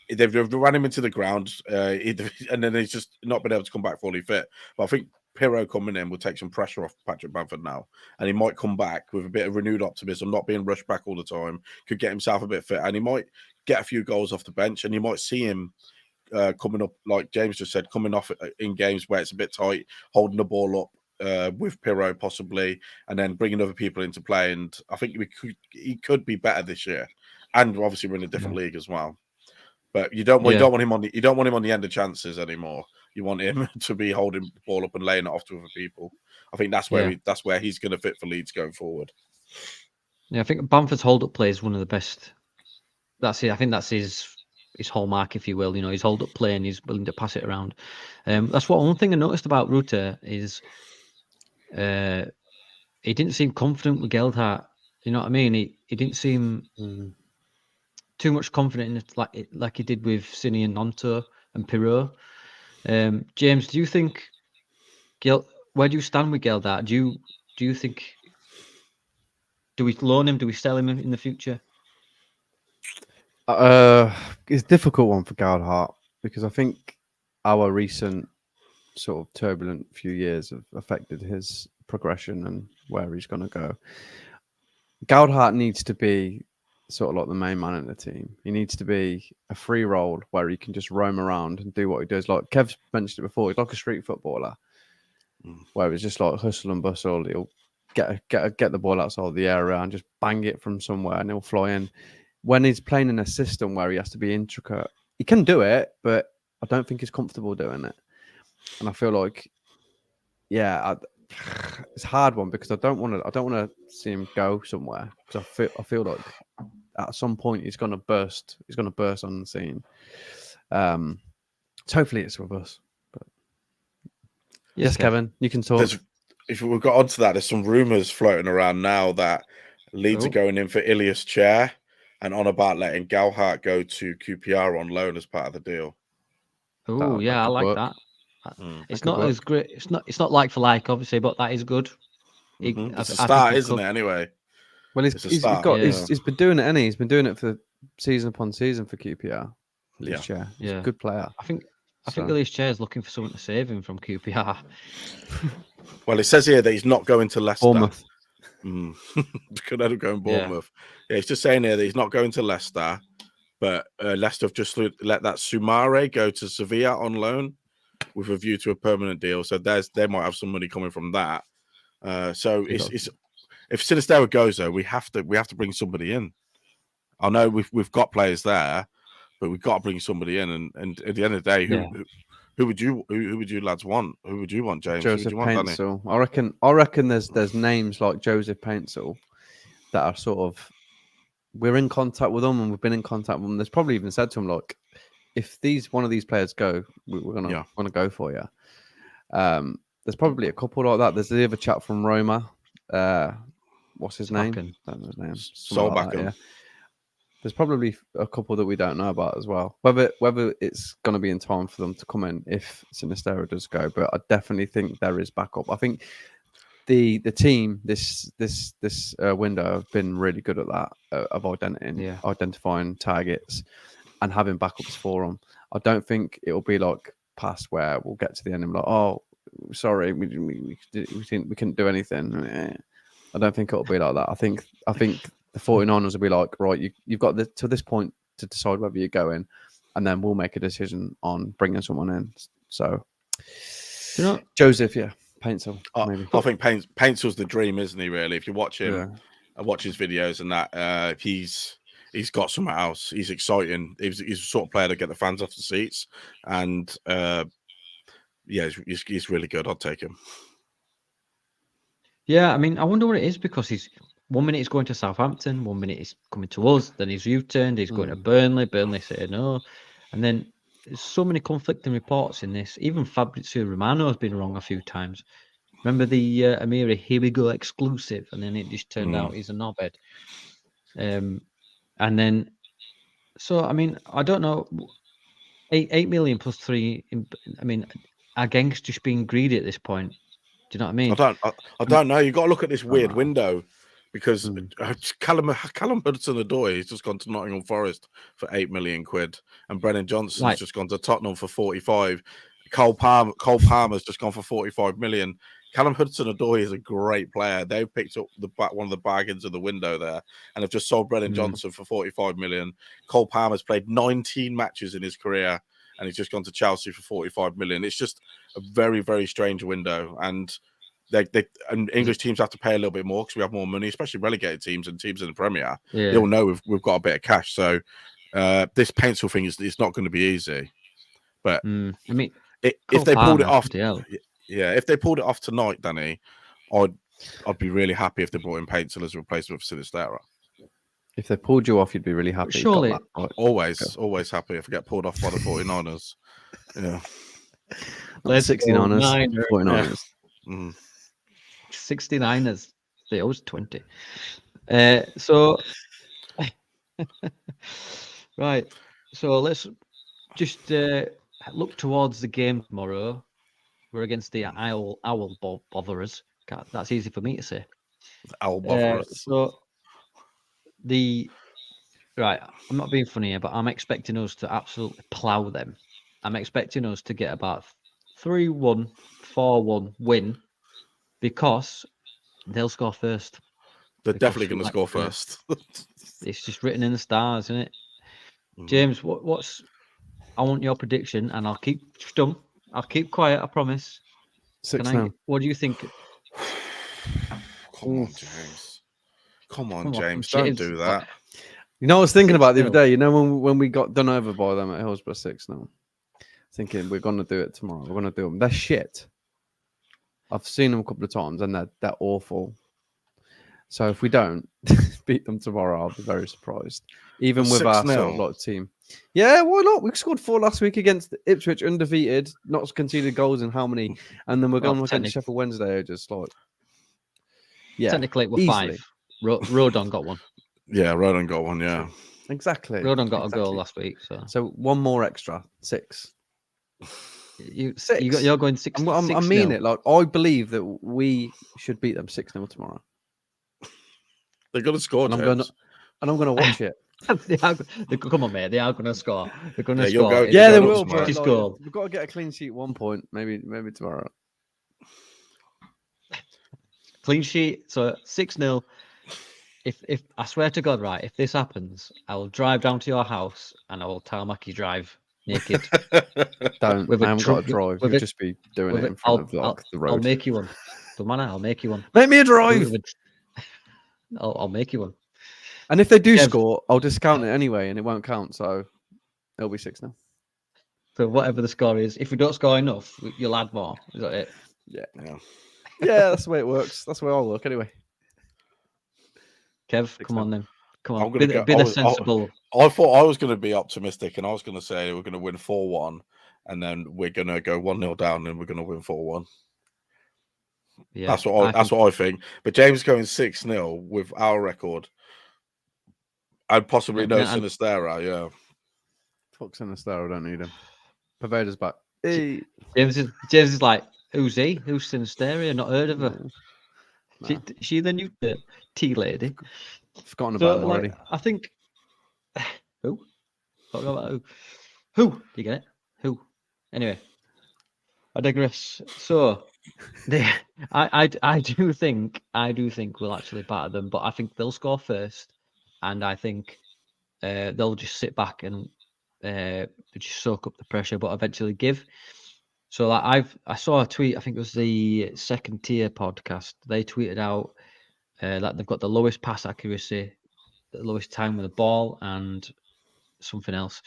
Speaker 3: They've run him into the ground, and then he's just not been able to come back fully fit. But I think Pirot coming in will take some pressure off Patrick Bamford now, and he might come back with a bit of renewed optimism, not being rushed back all the time. Could get himself a bit fit, and he might get a few goals off the bench, and you might see him coming up, like James just said, coming off in games where it's a bit tight, holding the ball up with Pirot possibly, and then bringing other people into play. And I think he could be better this year, and obviously we're in a different league as well. But you don't want him on the end of chances anymore. You want him to be holding the ball up and laying it off to other people. I think that's where he's going to fit for Leeds going forward.
Speaker 1: Yeah, I think Bamford's hold-up play is one of the best. That's it. I think that's his hallmark, if you will. You know, his hold-up play and he's willing to pass it around. That's one thing I noticed about Ruter is he didn't seem confident with Geldhart. You know what I mean? He didn't seem too much confident in it, like he did with Cini and Nonto. and Pirot. James, do you think where do you stand with Geldart? Do you think, do we loan him? Do we sell him in the future?
Speaker 2: It's a difficult one for Geldart because I think our recent sort of turbulent few years have affected his progression and where he's going to go. Geldart needs to be sort of like the main man in the team. He needs to be a free role where he can just roam around and do what he does. Like Kev's mentioned it before, he's like a street footballer, where it's just like hustle and bustle. He'll get the ball outside the area and just bang it from somewhere, and he'll fly in. When he's playing in a system where he has to be intricate, he can do it, but I don't think he's comfortable doing it. And I feel like, it's a hard one because I don't want to see him go somewhere because I feel like at some point he's going to burst. He's going to burst on the scene. So hopefully it's with us. But yes, Kevin, you can talk.
Speaker 3: If we've got onto that, there's some rumours floating around now that Leeds are going in for Ilias Chair and on about letting Geldart go to QPR on loan as part of the deal.
Speaker 1: Oh yeah, I like that. It's not as great. It's not like for like, obviously, but that is good.
Speaker 3: It's a start, isn't it? Anyway.
Speaker 2: Well, he's been doing it, He's been doing it for season upon season for QPR. Ilias Chair. He's a good player.
Speaker 1: I think Ilias Chair is looking for someone to save him from QPR.
Speaker 3: Well, it says here that he's not going to Leicester.
Speaker 2: Bournemouth.
Speaker 3: Could end up going Bournemouth. Yeah, it's just saying here that he's not going to Leicester, but Leicester have just let that Sumare go to Sevilla on loan with a view to a permanent deal. So they might have some money coming from that. So if Sinisterra goes though, we have to bring somebody in. I know we've got players there, but we've got to bring somebody in. And at the end of the day, who would you lads want? Who would you want, James?
Speaker 2: Joseph Paintsil. I reckon there's names like Joseph Paintsil that are sort of, we're in contact with them and we've been in contact with them. There's probably even said to them like, if one of these players go, we're gonna go for you. There's probably a couple like that. There's the other chap from Roma. What's his name? I don't know his name.
Speaker 3: Solbakken.
Speaker 2: Yeah. There's probably a couple that we don't know about as well. Whether it's going to be in time for them to come in if Sinisterra does go, but I definitely think there is backup. I think the team this window have been really good at that of identifying targets and having backups for them. I don't think it will be like past where we'll get to the end and be like, oh, sorry, we couldn't do anything. I don't think it'll be like that. I think the 49ers will be like, right, you've got to this point to decide whether you're going, and then we'll make a decision on bringing someone in. So, Joseph, Paintsil, maybe.
Speaker 3: I think Paintsil's the dream, isn't he? Really, if you watch him, watch his videos and that, he's got something else. He's exciting. He's the sort of player to get the fans off the seats, and he's really good. I'll take him.
Speaker 1: Yeah, I mean, I wonder what it is because he's 1 minute he's going to Southampton, 1 minute he's coming to us, then he's U-turned, he's going to Burnley say no, and then there's so many conflicting reports in this. Even Fabrizio Romano has been wrong a few times. Remember the Amiri "Here we go" exclusive, and then it just turned out he's a knobhead. And then, so I mean, I don't know. 8 million plus 3. I mean, are Genks just being greedy at this point? Do you know what I mean?
Speaker 3: I don't know. You've got to look at this weird window because Callum Hudson-Odoi has just gone to Nottingham Forest for 8 million quid, and Brennan Johnson's just gone to Tottenham for 45. Cole Palmer's just gone for 45 million. Callum Hudson-Odoi is a great player. They've picked up one of the bargains of the window there, and have just sold Brennan Johnson for 45 million. Cole Palmer's played 19 matches in his career, and he's just gone to Chelsea for 45 million. It's just a very, very strange window. And and English teams have to pay a little bit more because we have more money, especially relegated teams and teams in the Premier. Yeah. They'll know we've got a bit of cash. So this Paintsil thing is not going to be easy. But
Speaker 1: I mean,
Speaker 3: if they pulled it off, if they pulled it off tonight, Danny, I'd be really happy if they brought in Paintsil as a replacement for Sinisterra.
Speaker 2: If they pulled you off, you'd be really happy.
Speaker 1: Surely.
Speaker 3: Always happy if I get pulled off by the 49ers. Yeah.
Speaker 2: Let's 69ers, 49ers.
Speaker 3: Yeah.
Speaker 1: 69ers. They owes 20. So, right. So let's just look towards the game tomorrow. We're against the owl botherers. That's easy for me to say.
Speaker 3: Owl botherers.
Speaker 1: So right, I'm not being funny here, but I'm expecting us to absolutely plough them. I'm expecting us to get about 3-1, 4-1 win because they'll score first.
Speaker 3: They're
Speaker 1: Because
Speaker 3: definitely going to score first.
Speaker 1: It's just written in the stars, isn't it?
Speaker 3: Mhm.
Speaker 1: James, what's? I want your prediction, and I'll keep stum. I'll keep quiet. I promise.
Speaker 2: 6-0.
Speaker 1: What do you think?
Speaker 3: Come on, James. Come on,
Speaker 1: Come on,
Speaker 3: James. Don't do that.
Speaker 2: You know, I was thinking about the other
Speaker 1: 6-0.
Speaker 2: day. You know, when we got done over by them at Hillsborough 6-0, thinking we're gonna do it tomorrow. We're gonna do them. They're shit. I've seen them a couple of times, and they're awful. So if we don't beat them tomorrow, I'll be very surprised. Even with our sort of
Speaker 3: 6-0.
Speaker 2: like team. Yeah, why not? We scored 4 last week against Ipswich, undefeated, not conceded goals in how many, and then we're going against Sheffield Wednesday, just like
Speaker 1: Technically, it were
Speaker 2: easily.
Speaker 1: 5. Rodon got one.
Speaker 3: Yeah, Rodon got one. Yeah,
Speaker 2: Exactly.
Speaker 1: Rodon got a goal last week. So
Speaker 2: one more extra, 6.
Speaker 1: you're going 6.
Speaker 2: I mean it. Like I believe that we should beat them 6-0 tomorrow.
Speaker 3: they're going to score.
Speaker 2: And
Speaker 3: James.
Speaker 2: I'm gonna watch it.
Speaker 1: Come on, mate. They are going to score. They're going to
Speaker 3: Yeah, you'll
Speaker 1: score.
Speaker 3: go-
Speaker 2: Yeah, they
Speaker 3: Go
Speaker 2: will.
Speaker 3: tomorrow.
Speaker 2: But
Speaker 1: Just
Speaker 2: like,
Speaker 1: goal.
Speaker 2: we've got to get a clean sheet at one point. Maybe tomorrow.
Speaker 1: Clean sheet. So 6-0. If I swear to God, right, if this happens, I will drive down to your house and I will tarmac you drive naked.
Speaker 2: Don't.
Speaker 1: With
Speaker 2: I
Speaker 1: a
Speaker 2: haven't
Speaker 1: truck-
Speaker 2: got to drive.
Speaker 1: with
Speaker 2: You'll
Speaker 1: a-
Speaker 2: just be doing
Speaker 1: with
Speaker 2: it
Speaker 1: it,
Speaker 2: in front of like the road.
Speaker 1: I'll make you one. Don't matter. I'll make you one.
Speaker 2: Make me a
Speaker 1: Do it
Speaker 2: drive.
Speaker 1: with I'll make you one.
Speaker 2: And if they do
Speaker 1: Kev.
Speaker 2: score, I'll discount it anyway, and it won't count. So it'll be 6-0.
Speaker 1: So whatever the score is, if we don't score enough, you'll add more. Is that it?
Speaker 3: Yeah.
Speaker 2: Yeah, that's the way it works. That's the way I'll work anyway.
Speaker 1: Kev,
Speaker 2: 6-0.
Speaker 1: come on then. Come
Speaker 3: I'm
Speaker 1: on.
Speaker 3: gonna
Speaker 1: Be
Speaker 3: go-
Speaker 1: the
Speaker 3: I was-
Speaker 1: sensible.
Speaker 3: I thought I was going to be optimistic, and I was going to say we're going to win 4-1, and then we're going to go 1-0 down, and we're going to win 4-1.
Speaker 1: Yeah,
Speaker 3: That's what I think. But James going 6-0 with our record, and possibly no
Speaker 1: Yeah, and-
Speaker 3: Sinistera. Yeah.
Speaker 2: Fox and the Star, I don't need him. Pervader's back. Hey.
Speaker 1: James is like, who's he? Who's Sinisteria? Not heard of her.
Speaker 2: Nah.
Speaker 1: She the new tea lady.
Speaker 2: Forgotten about him already.
Speaker 1: I think who? Don't know about who. Who? Do you get it? Who? Anyway, I digress. So, I do think we'll actually batter them, but I think they'll score first, and I think they'll just sit back and just soak up the pressure, but eventually give. So like I saw a tweet. I think it was the Second Tier podcast. They tweeted out that they've got the lowest pass accuracy, the lowest time with the ball, and something else.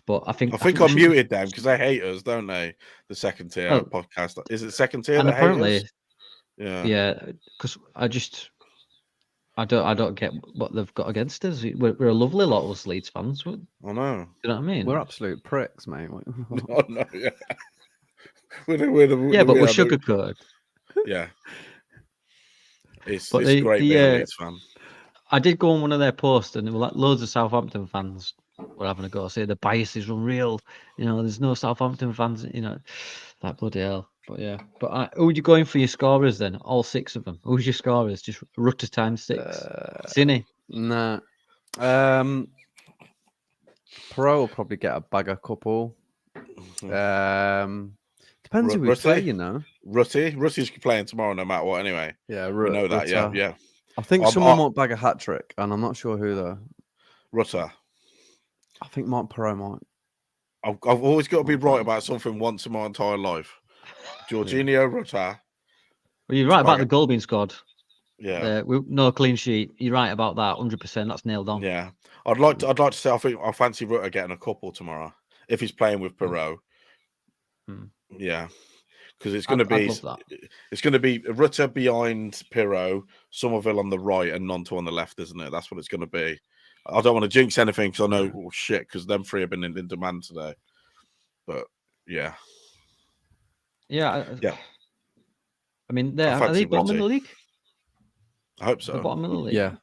Speaker 1: But I think
Speaker 3: I muted them because they hate us, don't they? The Second Tier podcast. Is it Second Tier?
Speaker 1: And
Speaker 3: that
Speaker 1: apparently,
Speaker 3: hate us?
Speaker 1: yeah, because I don't get what they've got against us. We're a lovely lot of us Leeds fans.
Speaker 3: I know.
Speaker 1: You know what I mean?
Speaker 2: We're absolute pricks, mate.
Speaker 3: Oh, no, yeah.
Speaker 1: But we're sugarcoated.
Speaker 3: Yeah. It's
Speaker 1: But
Speaker 3: great being a Leeds fan.
Speaker 1: I did go on one of their posts, and there were like loads of Southampton fans were having a go. Say the bias is unreal. You know, there's no Southampton fans. You know, like bloody hell. But yeah. But who are you going for your scorers then? All 6 of them. Who's your scorers? Just Rutter times 6. Cine.
Speaker 2: Nah. Pro will probably get a bag a couple. Depends who we play, you know.
Speaker 3: Rutty's playing tomorrow no matter what anyway.
Speaker 2: Yeah,
Speaker 3: we know that. Yeah.
Speaker 2: I think someone might bag a hat trick, and I'm not sure who though.
Speaker 3: Rutter.
Speaker 2: I think Mark Perot might.
Speaker 3: I've always got to be right about something once in my entire life. Jorginho Rutter.
Speaker 1: Well, you're right about the goal being scored.
Speaker 3: Yeah.
Speaker 1: No clean sheet. You're right about that. 100%. That's nailed on.
Speaker 3: Yeah. I'd like to say I fancy Rutter getting a couple tomorrow if he's playing with Perot. Yeah. Because it's going to be Rutter behind Pirro, Somerville on the right, and Nonto on the left, isn't it? That's what it's going to be. I don't want to jinx anything because I know because them 3 have been in demand today. But yeah,
Speaker 1: yeah. I mean, are they
Speaker 3: fancy
Speaker 1: bottom of the league?
Speaker 3: I hope so.
Speaker 1: The bottom of the league.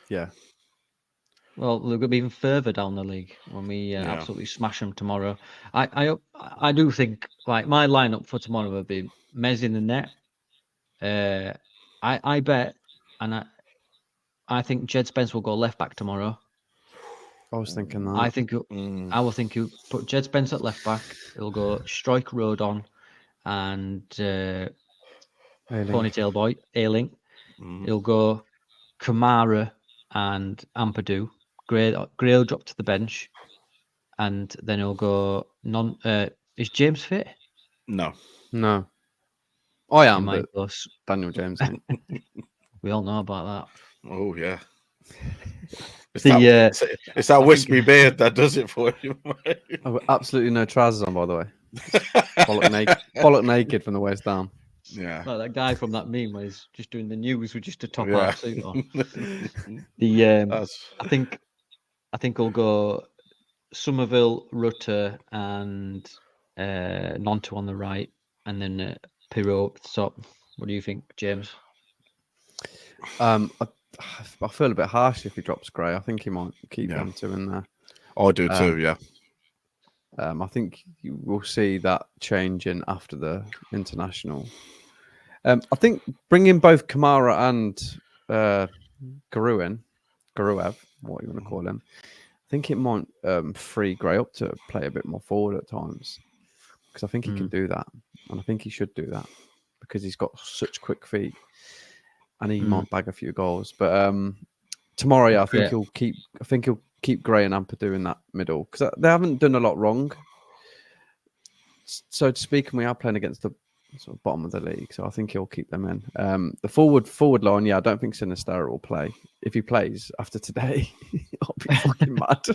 Speaker 2: Yeah.
Speaker 1: Well, they're going to be even further down the league when we absolutely smash them tomorrow. I do think like my lineup for tomorrow will be Mez in the net. I bet, and I think Jed Spence will go left back tomorrow.
Speaker 2: I was thinking that.
Speaker 1: I think I will think you put Jed Spence at left back. He'll go Strike Rodon and Ponytail Boy Ailing. He'll go Kamara and Ampadu. Gray will drop to the bench, and then he'll go is James fit?
Speaker 3: No.
Speaker 2: I am,
Speaker 1: might
Speaker 2: but
Speaker 1: go
Speaker 2: Daniel James ain't.
Speaker 1: We all know about that.
Speaker 3: Oh yeah. It's
Speaker 1: The,
Speaker 3: that wispy beard that does it for you, mate.
Speaker 2: I've got absolutely no trousers on, by the way. Bollock naked from the waist down.
Speaker 3: Yeah.
Speaker 1: Like that guy from that meme where he's just doing the news with just a top
Speaker 3: Yeah.
Speaker 1: half suit on. I think I'll go Somerville, Rutter, and Nonto on the right, and then Pirot at the top. What do you think, James?
Speaker 2: I feel a bit harsh if he drops Gray. I think he might keep them two in there.
Speaker 3: I do too, yeah.
Speaker 2: I think you will see that changing after the international. I think bringing both Kamara and Garuev, what you want to call him, I think it might free Gray up to play a bit more forward at times, because I think he can do that, and I think he should do that because he's got such quick feet, and he might bag a few goals. But tomorrow, I think he'll keep Gray and Ampadu in that middle, because they haven't done a lot wrong, so to speak, and we are playing against the sort of bottom of the league, so I think he'll keep them in. The forward line, I don't think Sinistera will play. If he plays after today, I'll be fucking mad.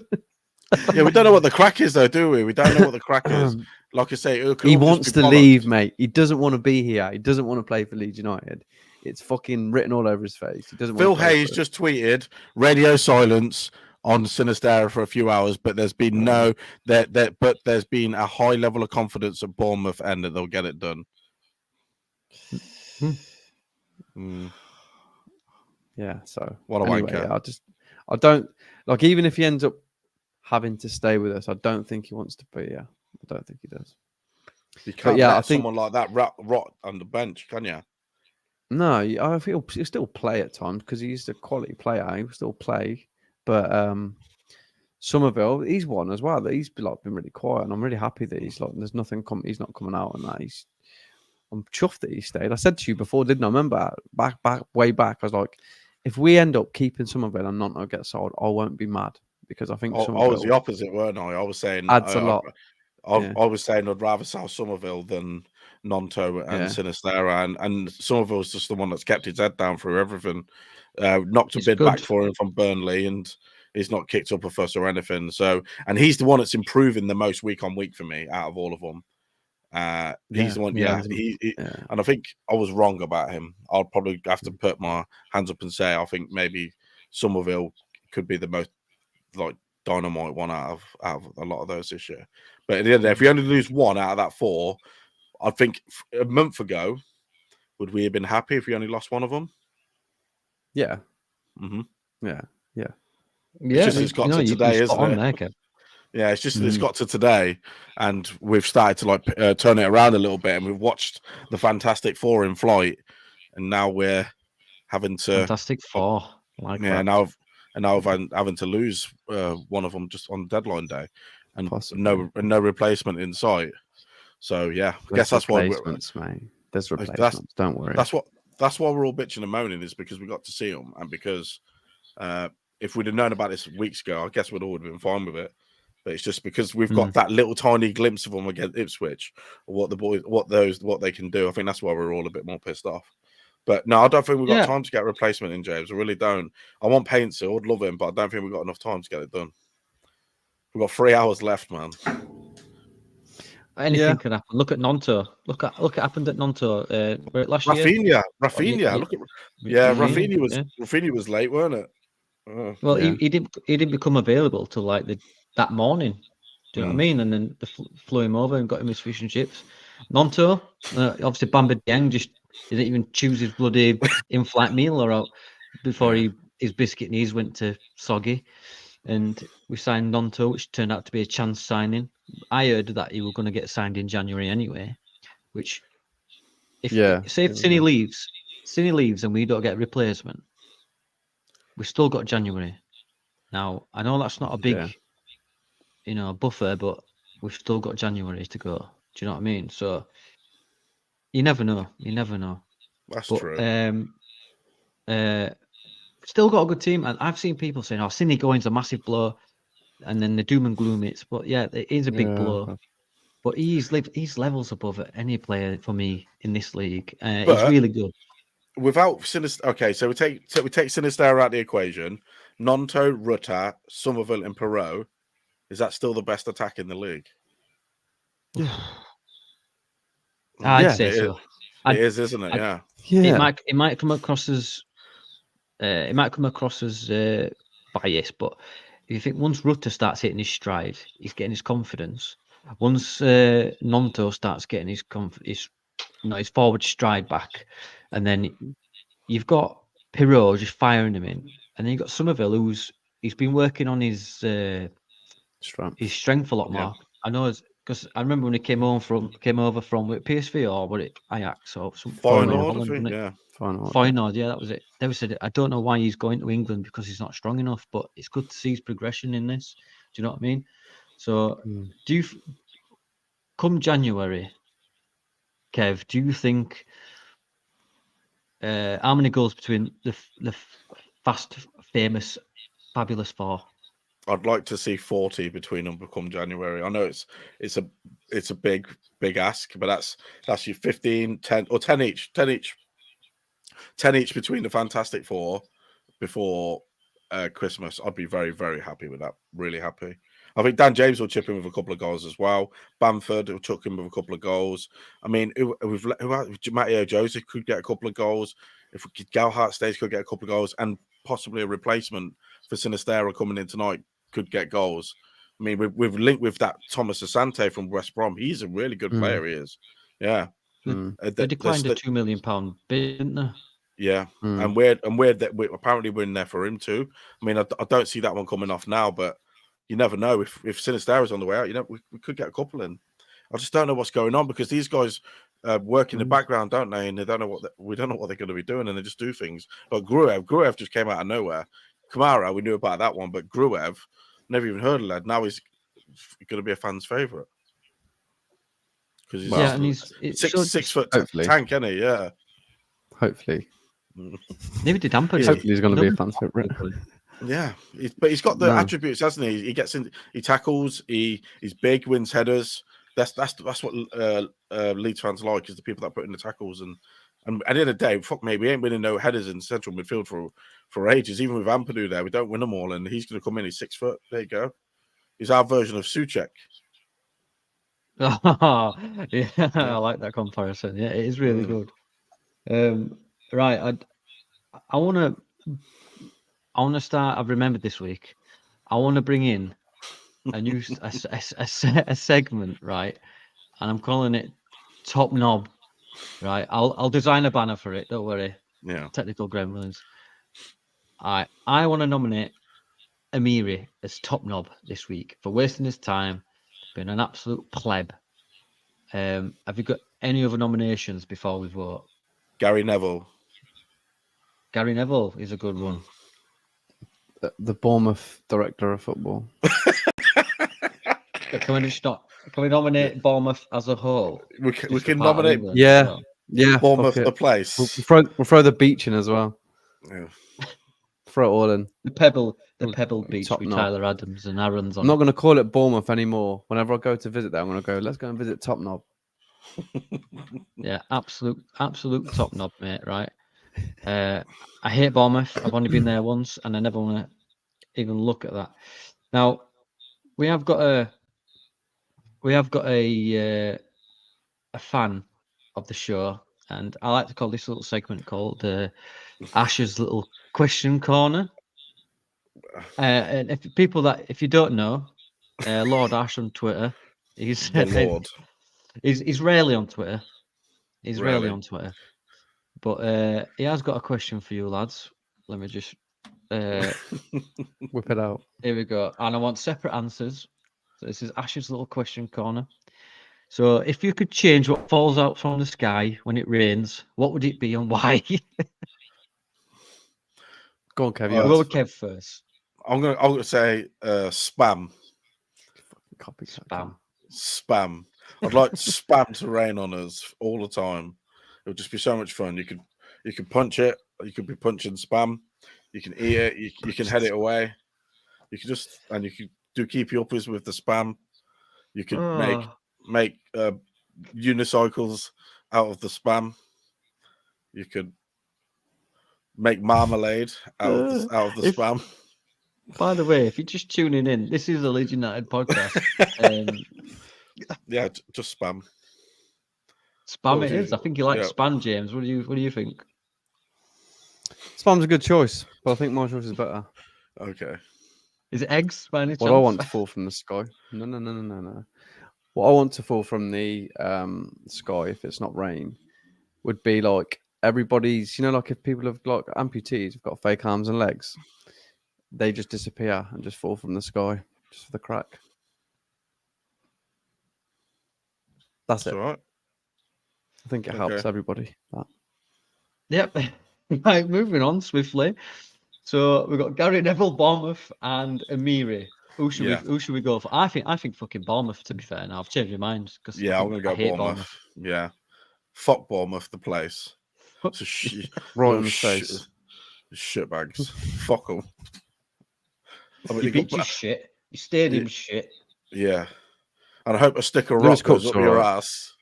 Speaker 3: Yeah, we don't know what the crack is, though, do we? We don't know what the crack is. Like I say,
Speaker 2: he wants to leave, mate. He doesn't want to be here. He doesn't want to play for Leeds United. It's fucking written all over his face. He doesn't.
Speaker 3: Phil Hayes just tweeted radio silence on Sinistera for a few hours, but there's been but there's been a high level of confidence at Bournemouth and that they'll get it done.
Speaker 2: Yeah. So
Speaker 3: what a wanker.
Speaker 2: I don't like, even if he ends up having to stay with us, I don't think he wants to be here. I don't think he does.
Speaker 3: You can't let someone like that rot on the bench, can you?
Speaker 2: No, I feel he'll still play at times because he's a quality player. He will still play, but Somerville, he's one as well. That he's been really quiet, and I'm really happy that he's there's nothing. He's not coming out on that. I'm chuffed that he stayed. I said to you before, didn't I? Remember way back, I was like, if we end up keeping Somerville and not get sold, I won't be mad, because I think
Speaker 3: I was the opposite, weren't I? I was saying
Speaker 2: adds a lot.
Speaker 3: I was saying I'd rather sell Somerville than Nonto and Sinistera, and Somerville's just the one that's kept his head down through everything. Knocked a bid back for him from Burnley, and he's not kicked up a fuss or anything. So, and he's the one that's improving the most week on week for me out of all of them. He's the one, and I think I was wrong about him. I'll probably have to put my hands up and say I think maybe Somerville could be the most dynamite one out of a lot of those this year. But at the end of the day, if we only lose one out of that four, I think a month ago, would we have been happy if we only lost one of them?
Speaker 2: Yeah.
Speaker 3: Mm-hmm.
Speaker 2: Yeah.
Speaker 3: It's got to today, isn't it? Yeah, it's got to today, and we've started to turn it around a little bit, and we've watched the Fantastic Four in flight, and now we're having to
Speaker 1: Fantastic Four.
Speaker 3: Now having to lose one of them just on deadline day, and no replacement in sight. So I guess that's why
Speaker 2: replacements, mate. There's replacements. Don't worry.
Speaker 3: That's why we're all bitching and moaning, is because we got to see them, and because if we'd have known about this weeks ago, I guess we'd all have been fine with it. But it's just because we've got that little tiny glimpse of them against Ipswich, what they can do. I think that's why we're all a bit more pissed off. But no, I don't think we've got time to get a replacement in, James. I really don't. I want Paintsill. I'd love him, but I don't think we've got enough time to get it done. We've got 3 hours left, man.
Speaker 1: Anything can happen. Look at Nonto. Look at what happened at Nonto last
Speaker 3: year. Rafinha. Look at Rafinha was late, weren't it?
Speaker 1: He didn't become available till that morning. Do you know what I mean? And then they flew him over and got him his fish and chips. Nonto, obviously Bamba Dieng just didn't even choose his bloody in-flight meal or out before his biscuit knees went to soggy. and we signed Nonto, which turned out to be a chance signing. I heard that he was going to get signed in January anyway, which if Cine leaves and we don't get a replacement, we've still got January. Now I know that's not a big, buffer, but we've still got January to go. Do you know what I mean? So you never know.
Speaker 3: That's
Speaker 1: But,
Speaker 3: true.
Speaker 1: Still got a good team, and I've seen people saying, "Oh, Cine going's a massive blow," and then the doom and gloom it. But yeah, it is a big blow. But he's levels above any player for me in this league. He's really good.
Speaker 3: Without Sinister, okay, so we take Sinister out of the equation. Nonto, Rutter, Somerville, and Perot. Is that still the best attack in the league?
Speaker 1: I'd say so.
Speaker 3: It is, isn't it? Yeah.
Speaker 1: It might come across as bias, but if you think once Rutter starts hitting his stride, he's getting his confidence. Once Nonto starts getting his forward stride back, and then you've got Pirot just firing him in, and then you've got Somerville he's been working on his strength a lot more. I know because I remember when he came over from PSV or was it Ajax or some
Speaker 3: Feyenoord,
Speaker 1: Feyenoord, yeah, that was it. They said I don't know why he's going to England because he's not strong enough, but it's good to see his progression in this. Do you know what I mean? So, do you come January, Kev? Do you think how many goals between the fast, famous, fabulous four?
Speaker 3: I'd like to see 40 between them come January. I know it's a big ask, but that's your 15, 10 or 10 each. 10 each between the Fantastic Four before Christmas. I'd be very, very happy with that. Really happy. I think Dan James will chip in with a couple of goals as well. Bamford will chuck in with a couple of goals. I mean, Matteo Joseph could get a couple of goals. If Galhart stays, could get a couple of goals, and possibly a replacement for Sinistera coming in tonight could get goals. I mean, we've linked with that Thomas Asante from West Brom. He's a really good player. He is. Yeah.
Speaker 1: They declined a £2 million bid, didn't they?
Speaker 3: Yeah, and we're apparently we're in there for him too. I mean, I don't see that one coming off now, but you never know. If Sinistera's on the way out, we could get a couple in. I just don't know what's going on because these guys work in the background, don't they? And they don't know we don't know what they're going to be doing, and they just do things. But Gruev just came out of nowhere. Kamara, we knew about that one, but Gruev, never even heard of lad. Now he's going to be a fan's favourite because he's 6 foot tank, isn't he? Yeah,
Speaker 2: hopefully.
Speaker 1: Maybe the damper.
Speaker 2: Hopefully, he's going to be a fan favorite.
Speaker 3: Yeah, but he's got the attributes, hasn't he? He gets in, he tackles, he's big, wins headers. That's what Leeds fans like, is the people that put in the tackles. And at the end of the day, fuck me, we ain't winning no headers in central midfield for ages. Even with Ampadu there, we don't win them all. And he's going to come in. He's 6 foot. There you go. He's our version of Souček.
Speaker 1: Oh, yeah, I like that comparison. Yeah, it is really good. Right, I want to start. I've remembered this week. I want to bring in a new a segment, right? And I'm calling it Top Knob, right? I'll design a banner for it. Don't worry.
Speaker 3: Yeah.
Speaker 1: Technical gremlins. I want to nominate Amiri as Top Knob this week for wasting his time, being an absolute pleb. Have you got any other nominations before we vote?
Speaker 3: Gary Neville.
Speaker 1: Gary Neville is a good one.
Speaker 2: The Bournemouth director of football.
Speaker 1: Can we nominate Bournemouth as a whole?
Speaker 3: We can nominate.
Speaker 2: Yeah.
Speaker 3: Bournemouth, the place.
Speaker 2: We'll throw the beach in as well.
Speaker 3: Yeah.
Speaker 2: Throw it all in.
Speaker 1: The Pebble Beach with
Speaker 2: Knob.
Speaker 1: Tyler Adams and Aaron's on.
Speaker 2: I'm not going to call it Bournemouth anymore. Whenever I go to visit there, I'm going to go, let's go and visit Top Knob.
Speaker 1: Yeah, absolute Top Knob, mate, right? I hate Bournemouth. I've only been there once, and I never want to even look at that. Now, we have got a fan of the show, and I like to call this little segment called Ash's little question corner. And if you don't know, Lord Ash on Twitter, he's
Speaker 3: Lord.
Speaker 1: He's rarely on Twitter. He's rarely on Twitter. But he has got a question for you, lads. Let me just
Speaker 2: Whip it out.
Speaker 1: Here we go. And I want separate answers. So this is Ash's little question corner. So if you could change what falls out from the sky when it rains, what would it be and why?
Speaker 2: Go on, Kev.
Speaker 1: We'll go with Kev first.
Speaker 3: I'm gonna say spam. Spam. I'd like spam to rain on us all the time. It would just be so much fun. You could punch it. You could be punching spam. You can eat it. You can head it away. You could do keepy uppers with the spam. You could make unicycles out of the spam. You could make marmalade out of the spam.
Speaker 1: By the way, if you're just tuning in, this is a Leeds United podcast.
Speaker 3: Yeah, just spam.
Speaker 1: Spam it is. I think you like spam, James. What do you think?
Speaker 2: Spam's a good choice, but I think my choice is better.
Speaker 3: Okay.
Speaker 1: Is it eggs by any chance?
Speaker 2: What I want to fall from the sky? No. What I want to fall from the sky, if it's not rain, would be like everybody's. Like if people have like amputees, have got fake arms and legs, they just disappear and just fall from the sky just for the crack. That's it.
Speaker 3: All right.
Speaker 2: I think it helps everybody. That.
Speaker 1: Yep. Right, moving on swiftly. So we've got Gary Neville, Bournemouth, and Amiri. Who should we go for? I think fucking Bournemouth. To be fair, now I've changed my mind because
Speaker 3: I'm gonna go Bournemouth. Yeah, fuck Bournemouth, the place. It's a
Speaker 2: right in the face.
Speaker 3: Shitbags. Fuck them.
Speaker 1: You beat your shit. Your stadium's shit.
Speaker 3: Yeah, and I hope a stick of rock goes up your ass.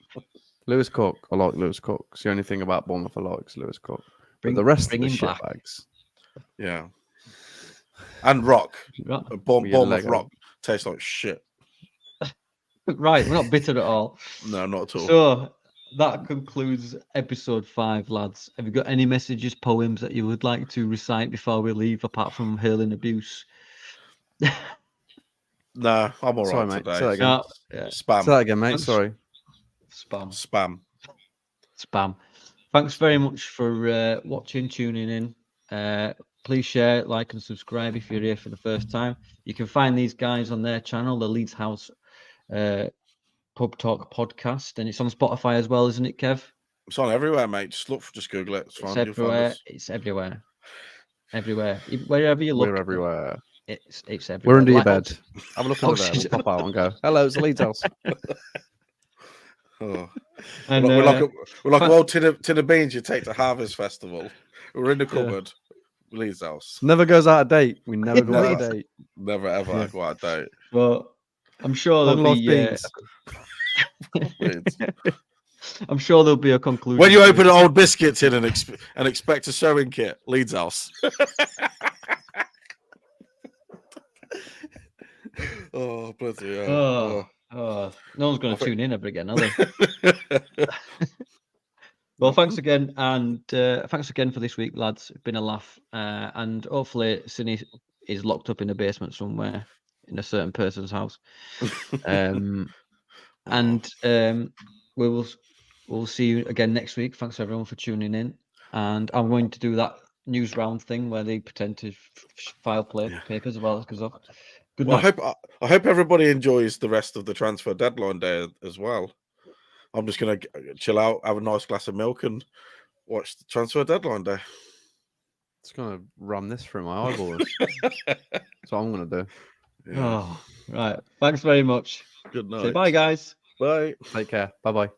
Speaker 2: Lewis Cook. I like Lewis Cook. It's the only thing about Bournemouth I like is Lewis Cook. But the rest of the shitbags.
Speaker 3: Yeah. And rock. Bournemouth rock tastes like shit.
Speaker 1: Right, we're not bitter at all.
Speaker 3: No, not at all.
Speaker 1: So that concludes episode 5, lads. Have you got any messages, poems that you would like to recite before we leave, apart from hurling abuse?
Speaker 3: No, I'm all right today.
Speaker 2: Say that again.
Speaker 3: Spam.
Speaker 2: Say that again, mate. Sorry.
Speaker 1: Spam. Thanks very much for watching, tuning in. Please share, like, and subscribe if you're here for the first time. You can find these guys on their channel, the Leeds House Pub Talk podcast, and it's on Spotify as well, isn't it, Kev?
Speaker 3: It's on everywhere, mate. Just Google it.
Speaker 1: It's everywhere. It's everywhere. Everywhere. Wherever you look.
Speaker 2: We're everywhere.
Speaker 1: It's everywhere.
Speaker 2: We're under your bed. Have a look under there. We'll pop out and go, hello, it's the Leeds House.
Speaker 3: Oh. And, we're like a old tin of beans you take to Harvest Festival. We're in the cupboard. Leeds House.
Speaker 2: Never goes out of date. We never go out of date.
Speaker 3: Never ever go out of date.
Speaker 1: Well, I'm sure there'll be. I'm sure there'll be a conclusion.
Speaker 3: When you open an old biscuit tin and expect a sewing kit, Leeds House. Oh, bloody hell.
Speaker 1: No one's going to tune in ever again, are they? Well, thanks again, and thanks again for this week, lads. It's been a laugh, and hopefully Cine is locked up in a basement somewhere in a certain person's house. We'll see you again next week. Thanks everyone for tuning in, and I'm going to do that news round thing where they pretend to file papers while it goes off. Good night.
Speaker 3: I hope everybody enjoys the rest of the transfer deadline day as well. I'm just going to chill out, have a nice glass of milk, and watch the transfer deadline day.
Speaker 2: It's going to run this through my eyeballs. That's what I'm going to do.
Speaker 1: Yeah. Oh, right. Thanks very much.
Speaker 3: Good night.
Speaker 1: Say bye, guys.
Speaker 3: Bye.
Speaker 2: Take care. Bye-bye.